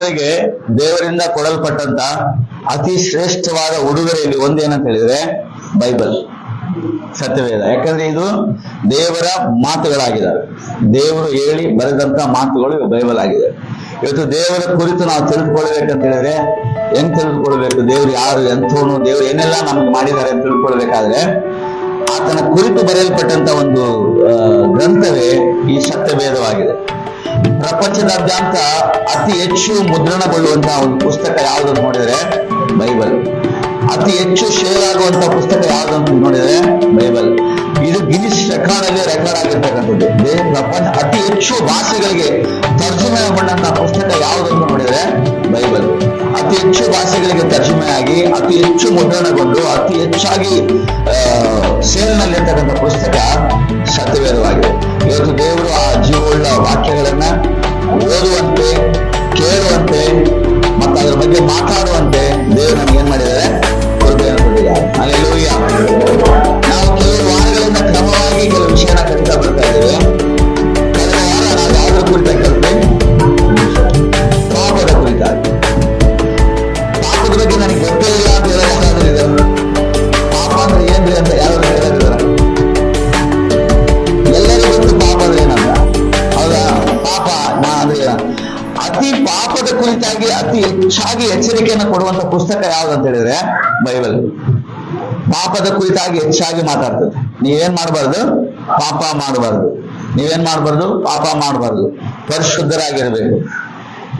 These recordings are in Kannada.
ಗೆ ದೇವರಿಂದ ಕೊಡಲ್ಪಟ್ಟಂತ ಅತಿ ಶ್ರೇಷ್ಠವಾದ ಉಡುಗೊರೆಯಲ್ಲಿ ಒಂದೇನಂತ ಹೇಳಿದ್ರೆ ಬೈಬಲ್, ಸತ್ಯವೇದ. ಯಾಕಂದ್ರೆ ಇದು ದೇವರ ಮಾತುಗಳಾಗಿದ್ದಾವೆ. ದೇವರು ಹೇಳಿ ಬರೆದಂತ ಮಾತುಗಳು ಬೈಬಲ್ ಆಗಿದೆ. ಇವತ್ತು ದೇವರ ಕುರಿತು ನಾವು ತಿಳಿದುಕೊಳ್ಬೇಕಂತ ಹೇಳಿದ್ರೆ ಹೆಂಗ್ ತಿಳಿದುಕೊಳ್ಬೇಕು? ದೇವ್ರು ಯಾರು, ಎಂಥವನು, ದೇವ್ರು ಏನೆಲ್ಲ ನಮ್ಗೆ ಮಾಡಿದ್ದಾರೆ ಅಂತ ತಿಳ್ಕೊಳ್ಬೇಕಾದ್ರೆ ಆತನ ಕುರಿತು ಬರೆಯಲ್ಪಟ್ಟಂತ ಒಂದು ಗ್ರಂಥವೇ ಈ ಸತ್ಯವೇದವಾಗಿದೆ. ಪ್ರಪಂಚದಾದ್ಯಂತ ಅತಿ ಹೆಚ್ಚು ಮುದ್ರಣಗೊಳ್ಳುವಂತಹ ಒಂದು ಪುಸ್ತಕ ಯಾವುದಂತ ನೋಡಿದ್ರೆ ಬೈಬಲ್. ಅತಿ ಹೆಚ್ಚು ಶೇರ್ ಆಗುವಂತ ಪುಸ್ತಕ ಯಾವುದಂತ ನೋಡಿದ್ರೆ ಬೈಬಲ್. ಇದು ಗಿನ್ನಿಸ್ ರೆಕಾರ್ಡ್ ಆಗಿರ್ತಕ್ಕಂಥದ್ದು. ಪ್ರಪಂಚ ಅತಿ ಹೆಚ್ಚು ಭಾಷೆಗಳಿಗೆ ತರ್ಜುಮೆಗೊಂಡಂತಹ ಪುಸ್ತಕ ಯಾವುದಂತ ನೋಡಿದ್ರೆ ಬೈಬಲ್. ಅತಿ ಹೆಚ್ಚು ಭಾಷೆಗಳಿಗೆ ತರ್ಜುಮೆಯಾಗಿ ಅತಿ ಹೆಚ್ಚು ಮುದ್ರಣಗೊಂಡು ಅತಿ ಹೆಚ್ಚಾಗಿ ಸೇಲ್ನಲ್ಲಿರ್ತಕ್ಕಂಥ ಪುಸ್ತಕ ಸತ್ಯವೇದವಾಗಿದೆ. ಇವತ್ತು ದೇವರು ಆ ಜೀವವುಳ್ಳ ವಾಕ್ಯಗಳನ್ನ ಓದುವಂತೆ, ಕೇಳುವಂತೆ ಮತ್ತು ಅದರ ಬಗ್ಗೆ ಮಾತಾಡುವಂತೆ ದೇವರು ನಮ್ಗೆ ಏನ್ ಮಾಡಿದ್ದಾರೆ? ಕೃಪೆಯನ್ನು ಕೊಟ್ಟಿದ್ದಾರೆ. ಹಲ್ಲೆಲೂಯಾ. ನಾವು ಕೆಲವು ವಾರಗಳಿಂದ ಕ್ರಮವಾಗಿ ಕೆಲವು ವಿಷಯನ ಕಲಿತಾ ಬರ್ತಾ ಇದ್ದೇವೆ. ಕಳೆದ ವಾರ ನಾವು ಯಾವುದ್ರ ಕುರಿತಾಗಿ ಕಲಿತೆ? ಪಾಪದ ಕುರಿತಾಗಿ. ಪಾಪದ ಬಗ್ಗೆ ನನಗೆ ಗೊತ್ತೇ ಇಲ್ಲ ಅಂತ ಹೇಳೋದಾದ್ರೆ ಇದೆ. ಪಾಪ ಅಂದ್ರೆ ಏನ್ರಿ ಅಂತ ಯಾರು ಹೇಳಿದಾರೆ? ಎಲ್ಲರಿಗೂ ಗೊತ್ತು ಪಾಪ ಅಂದ್ರೆ ಏನಂತ, ಹೌದಾ? ಪಾಪ ಅಂದ್ರೆ ಅತಿ ಪಾಪದ ಕುರಿತಾಗಿ ಅತಿ ಹೆಚ್ಚಾಗಿ ಎಚ್ಚರಿಕೆಯನ್ನು ಕೊಡುವಂತ ಪುಸ್ತಕ ಯಾವ್ದಂತ ಹೇಳಿದ್ರೆ ಬೈಬಲ್. ಪಾಪದ ಕುರಿತಾಗಿ ಹೆಚ್ಚಾಗಿ ಮಾತಾಡ್ತದೆ. ನೀವೇನ್ ಮಾಡಬಾರ್ದು? ಪಾಪ ಮಾಡಬಾರ್ದು. ನೀವೇನ್ ಮಾಡಬಾರ್ದು? ಪಾಪ ಮಾಡಬಾರ್ದು. ಪರಿಶುದ್ಧರಾಗಿರ್ಬೇಕು.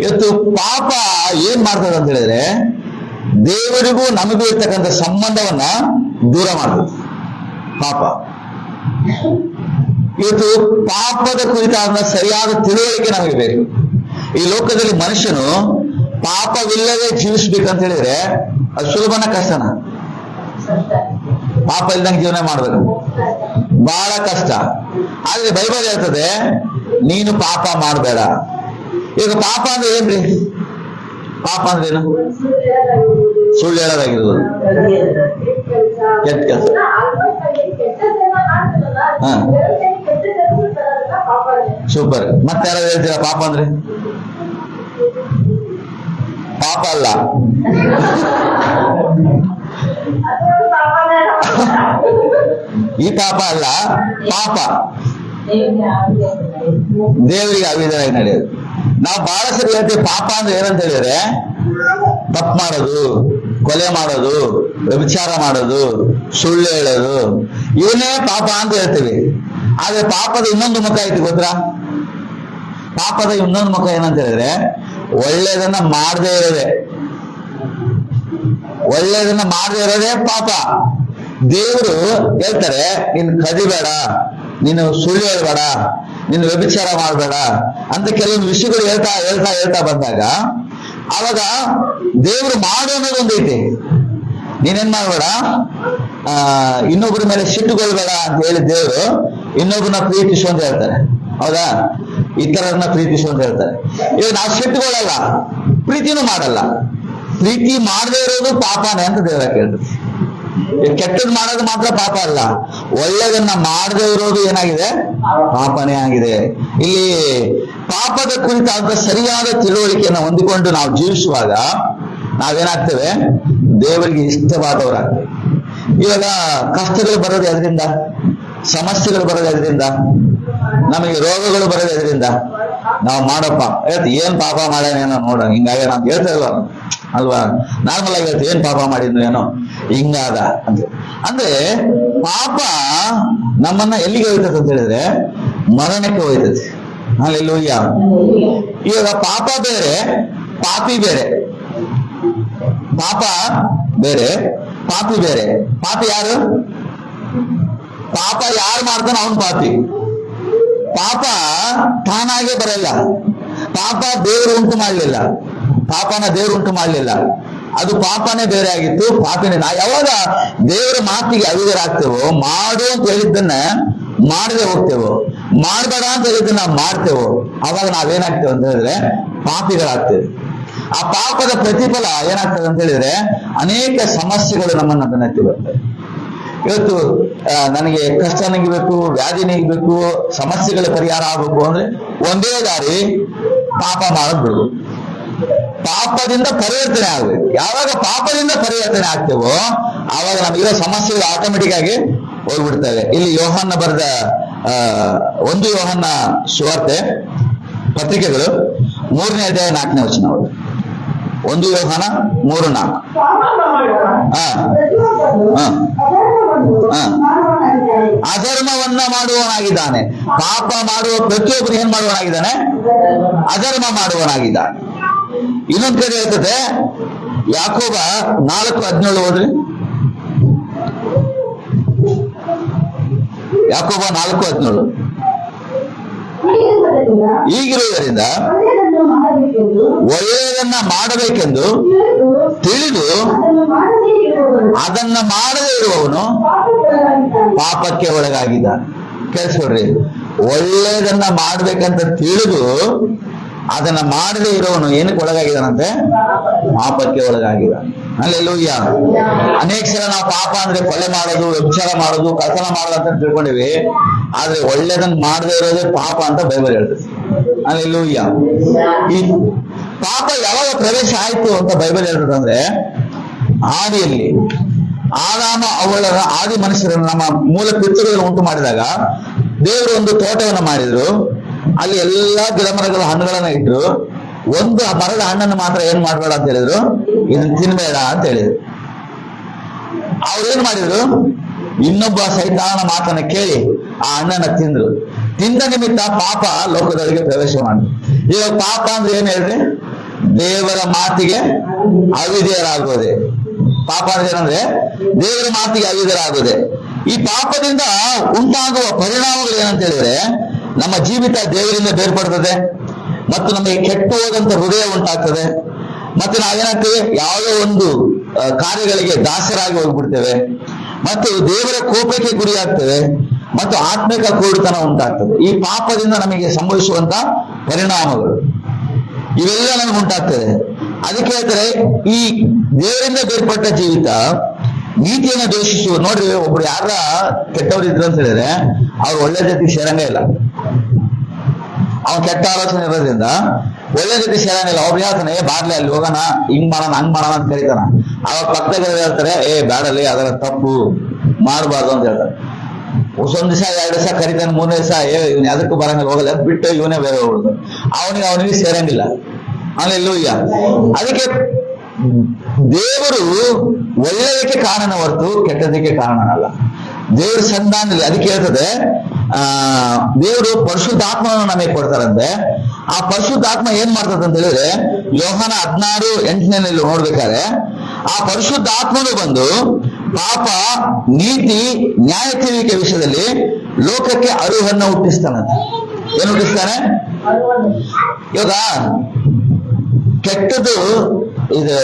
ಇವತ್ತು ಪಾಪ ಏನ್ ಮಾಡ್ತದೆ ಅಂತ ಹೇಳಿದ್ರೆ ದೇವರಿಗೂ ನಮಗೂ ಇರ್ತಕ್ಕಂಥ ಸಂಬಂಧವನ್ನ ದೂರ ಮಾಡ್ತದೆ ಪಾಪ. ಇವತ್ತು ಪಾಪದ ಕುರಿತಾದ ಸರಿಯಾದ ತಿಳುವಳಿಕೆ ನಮಗೆ ಬೇಕು. ಈ ಲೋಕದಲ್ಲಿ ಮನುಷ್ಯನು ಪಾಪವಿಲ್ಲದೆ ಜೀವಿಸ್ಬೇಕಂತ ಹೇಳಿದ್ರೆ ಅದು ಸುಲಭನ ಕಷ್ಟನ? ಪಾಪ ಇಲ್ದಂಗೆ ಜೀವನ ಮಾಡ್ಬೇಕು, ಬಹಳ ಕಷ್ಟ. ಆದ್ರೆ ಬೈಬಲ್ ಹೇಳ್ತದೆ ನೀನು ಪಾಪ ಮಾಡಬೇಡ. ಈಗ ಪಾಪ ಅಂದ್ರೆ ಏನ್ರಿ? ಪಾಪ ಅಂದ್ರೆ ಏನು? ಸುಳ್ಳು ಹೇಳೋದಾಗಿರ್ಬೋದು, ಕೆಟ್ಟ ಕೆಲಸ. ಹಾ, ಸೂಪರ್. ಮತ್ತೆ ಯಾರು ಹೇಳ್ತೀರಾ ಪಾಪ ಅಂದ್ರೆ? ಪಾಪ ಅಲ್ಲ, ಈ ಪಾಪ ಅಲ್ಲ, ಪಾಪ ದೇವರಿಗೆ ಅವಿಧವಾಗಿ ನಡೆಯೋದು. ನಾವು ಬಹಳ ಸರಿ ಹೇಳ್ತೀವಿ ಪಾಪ ಅಂದ್ರೆ ಏನಂತ ಹೇಳಿದ್ರೆ ತಪ್ಪು ಮಾಡೋದು, ಕೊಲೆ ಮಾಡೋದು, ವ್ಯಭಿಚಾರ ಮಾಡೋದು, ಸುಳ್ಳು ಹೇಳೋದು, ಇವನ್ನೇ ಪಾಪ ಅಂತ ಹೇಳ್ತೀವಿ. ಆದ್ರೆ ಪಾಪದ ಇನ್ನೊಂದು ಮುಖ ಐತಿ ಗೊತ್ತಾ? ಪಾಪದ ಇನ್ನೊಂದು ಮುಖ ಏನಂತ ಹೇಳಿದ್ರೆ ಒಳ್ಳೇದನ್ನ ಮಾಡದೇ ಇರೋದೇ. ಒಳ್ಳೇದನ್ನ ಮಾಡದೇ ಇರೋದೇ ಪಾಪ. ದೇವರು ಹೇಳ್ತಾರೆ ನೀನು ಕದಿಬೇಡ, ನೀನು ಸುಳ್ಳು ಹೇಳ್ಬೇಡ, ನೀನು ವ್ಯಭಿಚಾರ ಮಾಡಬೇಡ ಅಂತ ಕೆಲವೊಂದು ವಿಷಯಗಳು ಹೇಳ್ತಾ ಹೇಳ್ತಾ ಹೇಳ್ತಾ ಬಂದಾಗ ಅವಾಗ ದೇವರು ಮಾಡು ಅನ್ನೋದು ಒಂದೈತಿ. ನೀನೇನ್ ಮಾಡ್ಬೇಡ, ಇನ್ನೊಬ್ಬರ ಮೇಲೆ ಸಿಟ್ಟುಕೊಳ್ಬೇಡ ಅಂತ ಹೇಳಿ ದೇವರು ಇನ್ನೊಬ್ಬರನ್ನ ಪ್ರೀತಿಸು ಅಂತ ಹೇಳ್ತಾರೆ. ಹೌದಾ? ಇತರರನ್ನ ಪ್ರೀತಿಸು ಅಂತ ಹೇಳ್ತಾರೆ. ಇವಾಗ ನಾವು ಸಿಟ್ಟುಕೊಳ್ಳಲ್ಲ, ಪ್ರೀತಿನೂ ಮಾಡಲ್ಲ. ಪ್ರೀತಿ ಮಾಡದೇ ಇರೋದು ಪಾಪನೇ ಅಂತ ದೇವರ ಕೇಳ್ತಾರೆ. ಕೆಟ್ಟದ್ ಮಾಡೋದು ಮಾತ್ರ ಪಾಪ ಅಲ್ಲ, ಒಳ್ಳೆದನ್ನ ಮಾಡದೇ ಇರೋದು ಏನಾಗಿದೆ? ಪಾಪನೇ ಆಗಿದೆ. ಇಲ್ಲಿ ಪಾಪದ ಕುರಿತಾದ ಸರಿಯಾದ ತಿಳುವಳಿಕೆಯನ್ನು ಹೊಂದಿಕೊಂಡು ನಾವು ಜೀವಿಸುವಾಗ ನಾವೇನಾಗ್ತೇವೆ? ದೇವರಿಗೆ ಇಷ್ಟವಾದವರಾಗ್ತೇವೆ. ಇವಾಗ ಕಷ್ಟಗಳು ಬರೋದು ಅದರಿಂದ, ಸಮಸ್ಯೆಗಳು ಬರೋದು ಅದರಿಂದ, ನಮಗೆ ರೋಗಗಳು ಬರೋದು ಅದರಿಂದ. ನಾವು ಮಾಡಪ್ಪ ಏನ್ ಪಾಪ ಮಾಡ್ಯಾನೇನೋ ನೋಡ ಹಿಂಗಾಗ ನಾವು ಹೇಳ್ತಾ ಇಲ್ವ ಅಲ್ವಾ? ನಾರ್ಮಲ್ ಆಗಿ ಹೇಳ್ತೀವಿ ಏನ್ ಪಾಪ ಮಾಡಿದ್ನು ಏನೋ ಹಿಂಗಾದ ಅಂತ. ಅಂದ್ರೆ ಪಾಪ ನಮ್ಮನ್ನ ಎಲ್ಲಿಗೆ ಹೋಯ್ತದೆ ಅಂತ ಹೇಳಿದ್ರೆ ಮರಣಕ್ಕೆ ಹೋಯ್ತದೆ. ಹಲ್ಲೆಲೂಯಾ. ಇವಾಗ ಪಾಪ ಬೇರೆ, ಪಾಪಿ ಬೇರೆ. ಪಾಪ ಬೇರೆ, ಪಾಪಿ ಬೇರೆ. ಪಾಪಿ ಯಾರು? ಪಾಪ ಯಾರು ಮಾಡ್ತಾನೆ ಅವನು ಪಾಪಿ. ಪಾಪ ತಾನಾಗೆ ಬರಲ್ಲ. ಪಾಪ ದೇವರು ಉಂಟು ಮಾಡಲಿಲ್ಲ, ಪಾಪನ ದೇವರು ಉಂಟು ಮಾಡಲಿಲ್ಲ. ಅದು ಪಾಪನೇ ಬೇರೆ ಆಗಿತ್ತು, ಪಾಪಿನೇ. ನಾ ಯಾವಾಗ ದೇವರ ಮಾತಿಗೆ ಅವಿಧರಾಗ್ತೇವೋ, ಮಾಡು ಅಂತ ಹೇಳಿದ್ದನ್ನ ಮಾಡದೆ ಹೋಗ್ತೇವೋ, ಮಾಡಬೇಡ ಅಂತ ಹೇಳಿದ್ದನ್ನ ಮಾಡ್ತೇವೋ, ಅವಾಗ ನಾವೇನಾಗ್ತೇವೆ ಅಂತ ಹೇಳಿದ್ರೆ ಪಾಪಿಗಳಾಗ್ತೇವೆ. ಆ ಪಾಪದ ಪ್ರತಿಫಲ ಏನಾಗ್ತದೆ ಅಂತ ಹೇಳಿದ್ರೆ ಅನೇಕ ಸಮಸ್ಯೆಗಳು ನಮ್ಮನ್ನ ಬೆನ್ನತ್ತಿ ಬರ್ತವೆ. ಇವತ್ತು ನನಗೆ ಕಷ್ಟ ನೀಗಬೇಕು, ವ್ಯಾಧಿ ನೀಗಬೇಕು, ಸಮಸ್ಯೆಗಳ ಪರಿಹಾರ ಆಗಬೇಕು ಅಂದ್ರೆ ಒಂದೇ ದಾರಿ, ಪಾಪ ಮಾಡೋದು ಬಿಡ್ಬೇಕು. ಪಾಪದಿಂದ ಪರಿವರ್ತನೆ ಆಗ್ಬೇಕು. ಯಾವಾಗ ಪಾಪದಿಂದ ಪರಿವರ್ತನೆ ಆಗ್ತೇವೋ ಆವಾಗ ನಮಗಿರೋ ಸಮಸ್ಯೆಗಳು ಆಟೋಮೆಟಿಕ್ ಆಗಿ ಹೋಗ್ಬಿಡ್ತವೆ. ಇಲ್ಲಿ ಯೋಹಾನ ಬರೆದ 1 ಯೋಹಾನ ಸುವಾರ್ತೆ ಪತ್ರಿಕೆಗಳು 3ನೇ ಅಧ್ಯಾಯ 4ನೇ ವಚನ. 1 ಯೋಹಾನ 3:4. ಅಧರ್ಮವನ್ನ ಮಾಡುವವನಾಗಿದ್ದಾನೆ. ಪಾಪ ಮಾಡುವ ಪ್ರತಿಯೊಬ್ಬರು ಏನ್ ಮಾಡುವವನಾಗಿದ್ದಾನೆ? ಅಧರ್ಮ ಮಾಡುವವನಾಗಿದ್ದಾನೆ. ಇನ್ನೊಂದ್ ಕಡೆ ಹೇಳ್ತದೆ, ಯಾಕೋಬ 4:17 ಓದ್ರಿ. ಯಾಕೋಬ 4:17. ಈಗಿರುವುದರಿಂದ ಒಳ್ಳೆಯದನ್ನ ಮಾಡಬೇಕೆಂದು ತಿಳಿದು ಅದನ್ನ ಮಾಡದೇ ಇರುವವನು ಪಾಪಕ್ಕೆ ಒಳಗಾಗಿದ್ದಾನೆ. ಕೇಳಿಸ್ಕೊಡ್ರಿ, ಒಳ್ಳೆಯದನ್ನ ಮಾಡ್ಬೇಕಂತ ತಿಳಿದು ಅದನ್ನ ಮಾಡದೇ ಇರೋವನು ಏನಕ್ಕೆ ಒಳಗಾಗಿದ್ದಾನಂತೆ? ಪಾಪಕ್ಕೆ ಒಳಗಾಗಿದ್ದಾನೆ. ಹಲ್ಲೆಲೂಯಾ. ಅನೇಕ ಸಲ ನಾವು ಪಾಪ ಅಂದ್ರೆ ಕೊಲೆ ಮಾಡೋದು, ವ್ಯಭಿಚಾರ ಮಾಡೋದು, ಕಳ್ತನ ಮಾಡೋದು ಅಂತ ತಿಳ್ಕೊಂಡಿವಿ. ಆದ್ರೆ ಒಳ್ಳೇದನ್ನ ಮಾಡದೇ ಇರೋದೇ ಪಾಪ ಅಂತ ಬೈಬಲ್ ಹೇಳ್ತದೆ. ಹಲ್ಲೆಲೂಯಾ. ಈ ಪಾಪ ಯಾವಾಗ ಪ್ರವೇಶ ಆಯ್ತು ಅಂತ ಬೈಬಲ್ ಹೇಳ್ತದಂದ್ರೆ, ಆದಿಯಲ್ಲಿ ಆದಾಮ ಅವಳ ಆದಿ ಮನುಷ್ಯರನ್ನು ನಮ್ಮ ಮೂಲ ಪಿತೃಗಳನ್ನು ಉಂಟು ಮಾಡಿದಾಗ ದೇವರು ಒಂದು ತೋಟವನ್ನು ಮಾಡಿದ್ರು. ಅಲ್ಲಿ ಎಲ್ಲಾ ಗಿಡ ಮರಗಳ ಹಣ್ಣುಗಳನ್ನ ಇಟ್ರು. ಒಂದು ಮರದ ಹಣ್ಣನ್ನು ಮಾತ್ರ ಏನ್ ಮಾಡ್ಬೇಡ ಅಂತ ಹೇಳಿದ್ರು, ಇದನ್ನ ತಿನ್ಬೇಡ ಅಂತ ಹೇಳಿದ್ರು. ಅವ್ರೇನ್ ಮಾಡಿದ್ರು, ಇನ್ನೊಬ್ಬ ಸೈತಾನ ಮಾತನ್ನ ಕೇಳಿ ಆ ಹಣ್ಣನ್ನ ತಿಂದ್ರು. ತಿಂದ ನಿಮಿತ್ತ ಪಾಪ ಲೋಕದೊಳಗೆ ಪ್ರವೇಶ ಮಾಡಿದ್ರು. ಇವಾಗ ಪಾಪ ಅಂದ್ರೆ ಏನ್ ಹೇಳ್ರಿ? ದೇವರ ಮಾತಿಗೆ ಅವಿಧೇಯರಾಗೋದೆ. ಪಾಪ ಅಂದ್ರೆ ಏನಂದ್ರೆ ದೇವರ ಮಾತಿಗೆ ಅವಿಧೇಯರಾಗೋದೆ. ಈ ಪಾಪದಿಂದ ಉಂಟಾಗುವ ಪರಿಣಾಮಗಳು ಏನಂತ ಹೇಳಿದ್ರೆ, ನಮ್ಮ ಜೀವಿತ ದೇವರಿಂದ ಬೇರ್ಪಡ್ತದೆ, ಮತ್ತು ನಮಗೆ ಕೆಟ್ಟು ಹೋದಂತ ಹೃದಯ ಉಂಟಾಗ್ತದೆ, ಮತ್ತೆ ನಾವೇನಾಗ್ತೇವೆ, ಯಾವುದೋ ಒಂದು ಕಾರ್ಯಗಳಿಗೆ ದಾಸರಾಗಿ ಹೋಗ್ಬಿಡ್ತೇವೆ, ಮತ್ತು ದೇವರ ಕೋಪಕ್ಕೆ ಗುರಿಯಾಗ್ತೇವೆ, ಮತ್ತು ಆತ್ಮಿಕ ಕುರುಡುತನ ಉಂಟಾಗ್ತದೆ. ಈ ಪಾಪದಿಂದ ನಮಗೆ ಸಂಭವಿಸುವಂತ ಪರಿಣಾಮಗಳು ಇವೆಲ್ಲ ನಮಗೆ ಉಂಟಾಗ್ತದೆ. ಅದಕ್ಕೆ ಹೇಳ್ತಾರೆ, ಈ ದೇವರಿಂದ ಬೇರ್ಪಟ್ಟ ಜೀವಿತ ನೀತಿಯನ್ನ ದ್ವೇಷಿಸುವ. ನೋಡ್ರಿ, ಒಬ್ರು ಯಾರ ಕೆಟ್ಟವ್ರು ಇದ್ರು ಅಂತ ಹೇಳಿದ್ರೆ ಅವ್ರು ಒಳ್ಳೆ ಜೊತೆಗೆ ಸೇರಂಗೇ ಇಲ್ಲ. ಅವ್ನು ಕೆಟ್ಟ ಆಲೋಚನೆ ಇರೋದ್ರಿಂದ ಒಳ್ಳೆ ಜೊತೆ ಸೇರಂಗಿಲ್ಲ. ಅವ್ರು ಹೇಳ್ತಾನೆ, ಬಾರ್ಲಿ ಅಲ್ಲಿ ಹೋಗೋಣ, ಹಿಂಗ್ ಮಾಡೋಣ ಹಂಗ್ ಮಾಡೋಣ ಅಂತ ಕರೀತಾನ. ಅವಾಗ ಪಕ್ಕದಾಗ ಹೇಳ್ತಾರೆ, ಬೇಡಲ್ಲಿ ಅದರ ತಪ್ಪು ಮಾಡಬಾರ್ದು ಅಂತ ಹೇಳ್ತಾರೆ. ಒಂದ್ ದಿವಸ 2 ದಿವಸ ಕರೀತಾನೆ, 3ನೇ ದಿವಸ ಇವ್ನು ಅದಕ್ಕೂ ಬರಂಗಿಲ್ಲ, ಹೋಗಲ್ಲ ಬಿಟ್ಟು ಇವನೇ ಬೇರೆ ಹೋಗುದು. ಅವನಿಗೆ ಸೇರಂಗಿಲ್ಲ. ಹಲ್ಲೆಲೂಯಾ. ಅದಕ್ಕೆ ದೇವರು ಒಳ್ಳೆಯದಕ್ಕೆ ಕಾರಣ ಹೊರತು ಕೆಟ್ಟದಕ್ಕೆ ಕಾರಣನಲ್ಲ. ದೇವ್ರ ಸಂಧಾನದಲ್ಲಿ ಅದಕ್ಕೆ ಹೇಳ್ತದೆ, ದೇವರು ಪರಿಶುದ್ಧಾತ್ಮವನ್ನು ನಮಗೆ ಕೊಡ್ತಾರಂತೆ. ಆ ಪರಿಶುದ್ಧಾತ್ಮ ಏನ್ ಮಾಡ್ತದೆ ಅಂತ ಹೇಳಿದ್ರೆ, ಯೋಹಾನ 16:8 ನೋಡ್ಬೇಕಾದ್ರೆ, ಆ ಪರಿಶುದ್ಧಾತ್ಮನು ಬಂದು ಪಾಪ, ನೀತಿ, ನ್ಯಾಯ ತೀರಿಕೆ ವಿಷಯದಲ್ಲಿ ಲೋಕಕ್ಕೆ ಅರಿವನ್ನು ಹುಟ್ಟಿಸ್ತಾನಂತೆ. ಏನು ಹುಟ್ಟಿಸ್ತಾನೆ? ಇವಾಗ ಕೆಟ್ಟದ್ದು, ಇದು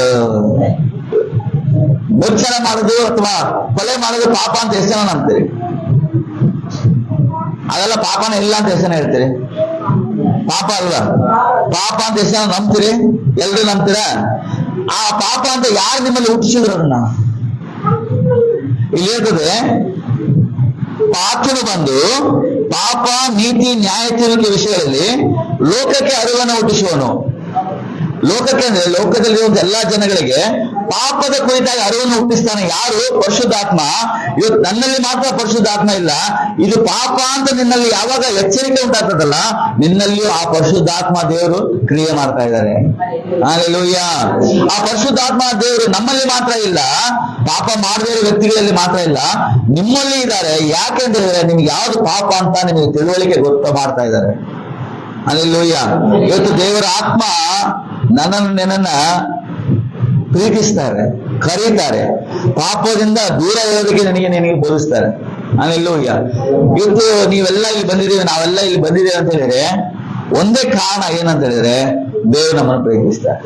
ವ್ಯಭಿಚಾರ ಮಾಡೋದು ಅಥವಾ ಕೊಲೆ ಮಾಡೋದು ಪಾಪ ಅಂತ ಎಷ್ಟು ಜನ ನಂಬ್ತೀರಿ? ಅದೆಲ್ಲ ಪಾಪನೇ ಇಲ್ಲ ಅಂತ ಎಷ್ಟು ಜನ ಹೇಳ್ತೀರಿ? ಪಾಪ ಅಲ್ವಾ? ಪಾಪ ಅಂತ ಎಷ್ಟು ಜನ ನಂಬ್ತೀರಿ? ಎಲ್ರು ನಂಬ್ತೀರಾ? ಆ ಪಾಪ ಅಂತ ಯಾರು ನಿಮ್ಮಲ್ಲಿ ಹುಟ್ಟಿಸಿದ್ರು ಅದನ್ನ? ಇಲ್ಲಿ ಹೇಳ್ತದೆ, ಪಾಪನು ಬಂದು ಪಾಪ, ನೀತಿ, ನ್ಯಾಯ ತೀರಿಕೆ ವಿಷಯಗಳಲ್ಲಿ ಲೋಕಕ್ಕೆ ಅರಿವನ್ನು ಹುಟ್ಟಿಸುವನು. ಲೋಕಕ್ಕೆ ಅಂದ್ರೆ ಲೋಕದಲ್ಲಿರುವಂತ ಎಲ್ಲಾ ಜನಗಳಿಗೆ ಪಾಪದ ಕುರಿತಾಗಿ ಅರಿವನ್ನು ಹುಟ್ಟಿಸ್ತಾನೆ. ಯಾರು? ಪರಿಶುದ್ಧಾತ್ಮ. ಇವತ್ತು ನನ್ನಲ್ಲಿ ಮಾತ್ರ ಪರಿಶುದ್ಧಾತ್ಮ ಇಲ್ಲ, ಇದು ಪಾಪ ಅಂತ ನಿನ್ನಲ್ಲಿ ಯಾವಾಗ ಎಚ್ಚರಿಕೆ ಉಂಟಾಗ್ತದಲ್ಲ, ನಿನ್ನಲ್ಲಿಯೂ ಆ ಪರಿಶುದ್ಧಾತ್ಮ ದೇವರು ಕ್ರಿಯೆ ಮಾಡ್ತಾ ಇದ್ದಾರೆ. ಹಲ್ಲೆಲೂಯಾ. ಆ ಪರಿಶುದ್ಧಾತ್ಮ ದೇವರು ನಮ್ಮಲ್ಲಿ ಮಾತ್ರ ಇಲ್ಲ, ಪಾಪ ಮಾಡದೇ ಇರೋ ವ್ಯಕ್ತಿಗಳಲ್ಲಿ ಮಾತ್ರ ಇಲ್ಲ, ನಿಮ್ಮಲ್ಲಿ ಇದ್ದಾರೆ. ಯಾಕೆಂದ್ರೆ ನಿಮ್ಗೆ ಯಾವ್ದು ಪಾಪ ಅಂತ ನಿಮಗೆ ತಿಳುವಳಿಕೆ ಗೊತ್ತ ಮಾಡ್ತಾ ಇದ್ದಾರೆ. ಹಲ್ಲೆಲೂಯಾ. ಇವತ್ತು ದೇವರ ಆತ್ಮ ನಿನ್ನನ್ನ ಪ್ರೀತಿಸ್ತಾರೆ, ಕರೀತಾರೆ, ಪಾಪದಿಂದ ದೂರ ಇರೋದಕ್ಕೆ ನಿನಗೆ ಬೋಧಿಸ್ತಾರೆ. ಹಲ್ಲೆಲೂಯಾ. ಇವತ್ತು ನೀವೆಲ್ಲ ಇಲ್ಲಿ ಬಂದಿದ್ದೀವಿ, ನಾವೆಲ್ಲ ಇಲ್ಲಿ ಬಂದಿದ್ದೇವೆ ಅಂತ ಹೇಳಿದ್ರೆ ಒಂದೇ ಕಾರಣ ಏನಂತ ಹೇಳಿದ್ರೆ, ದೇವರು ನಮ್ಮನ್ನು ಪ್ರೀತಿಸ್ತಾರೆ.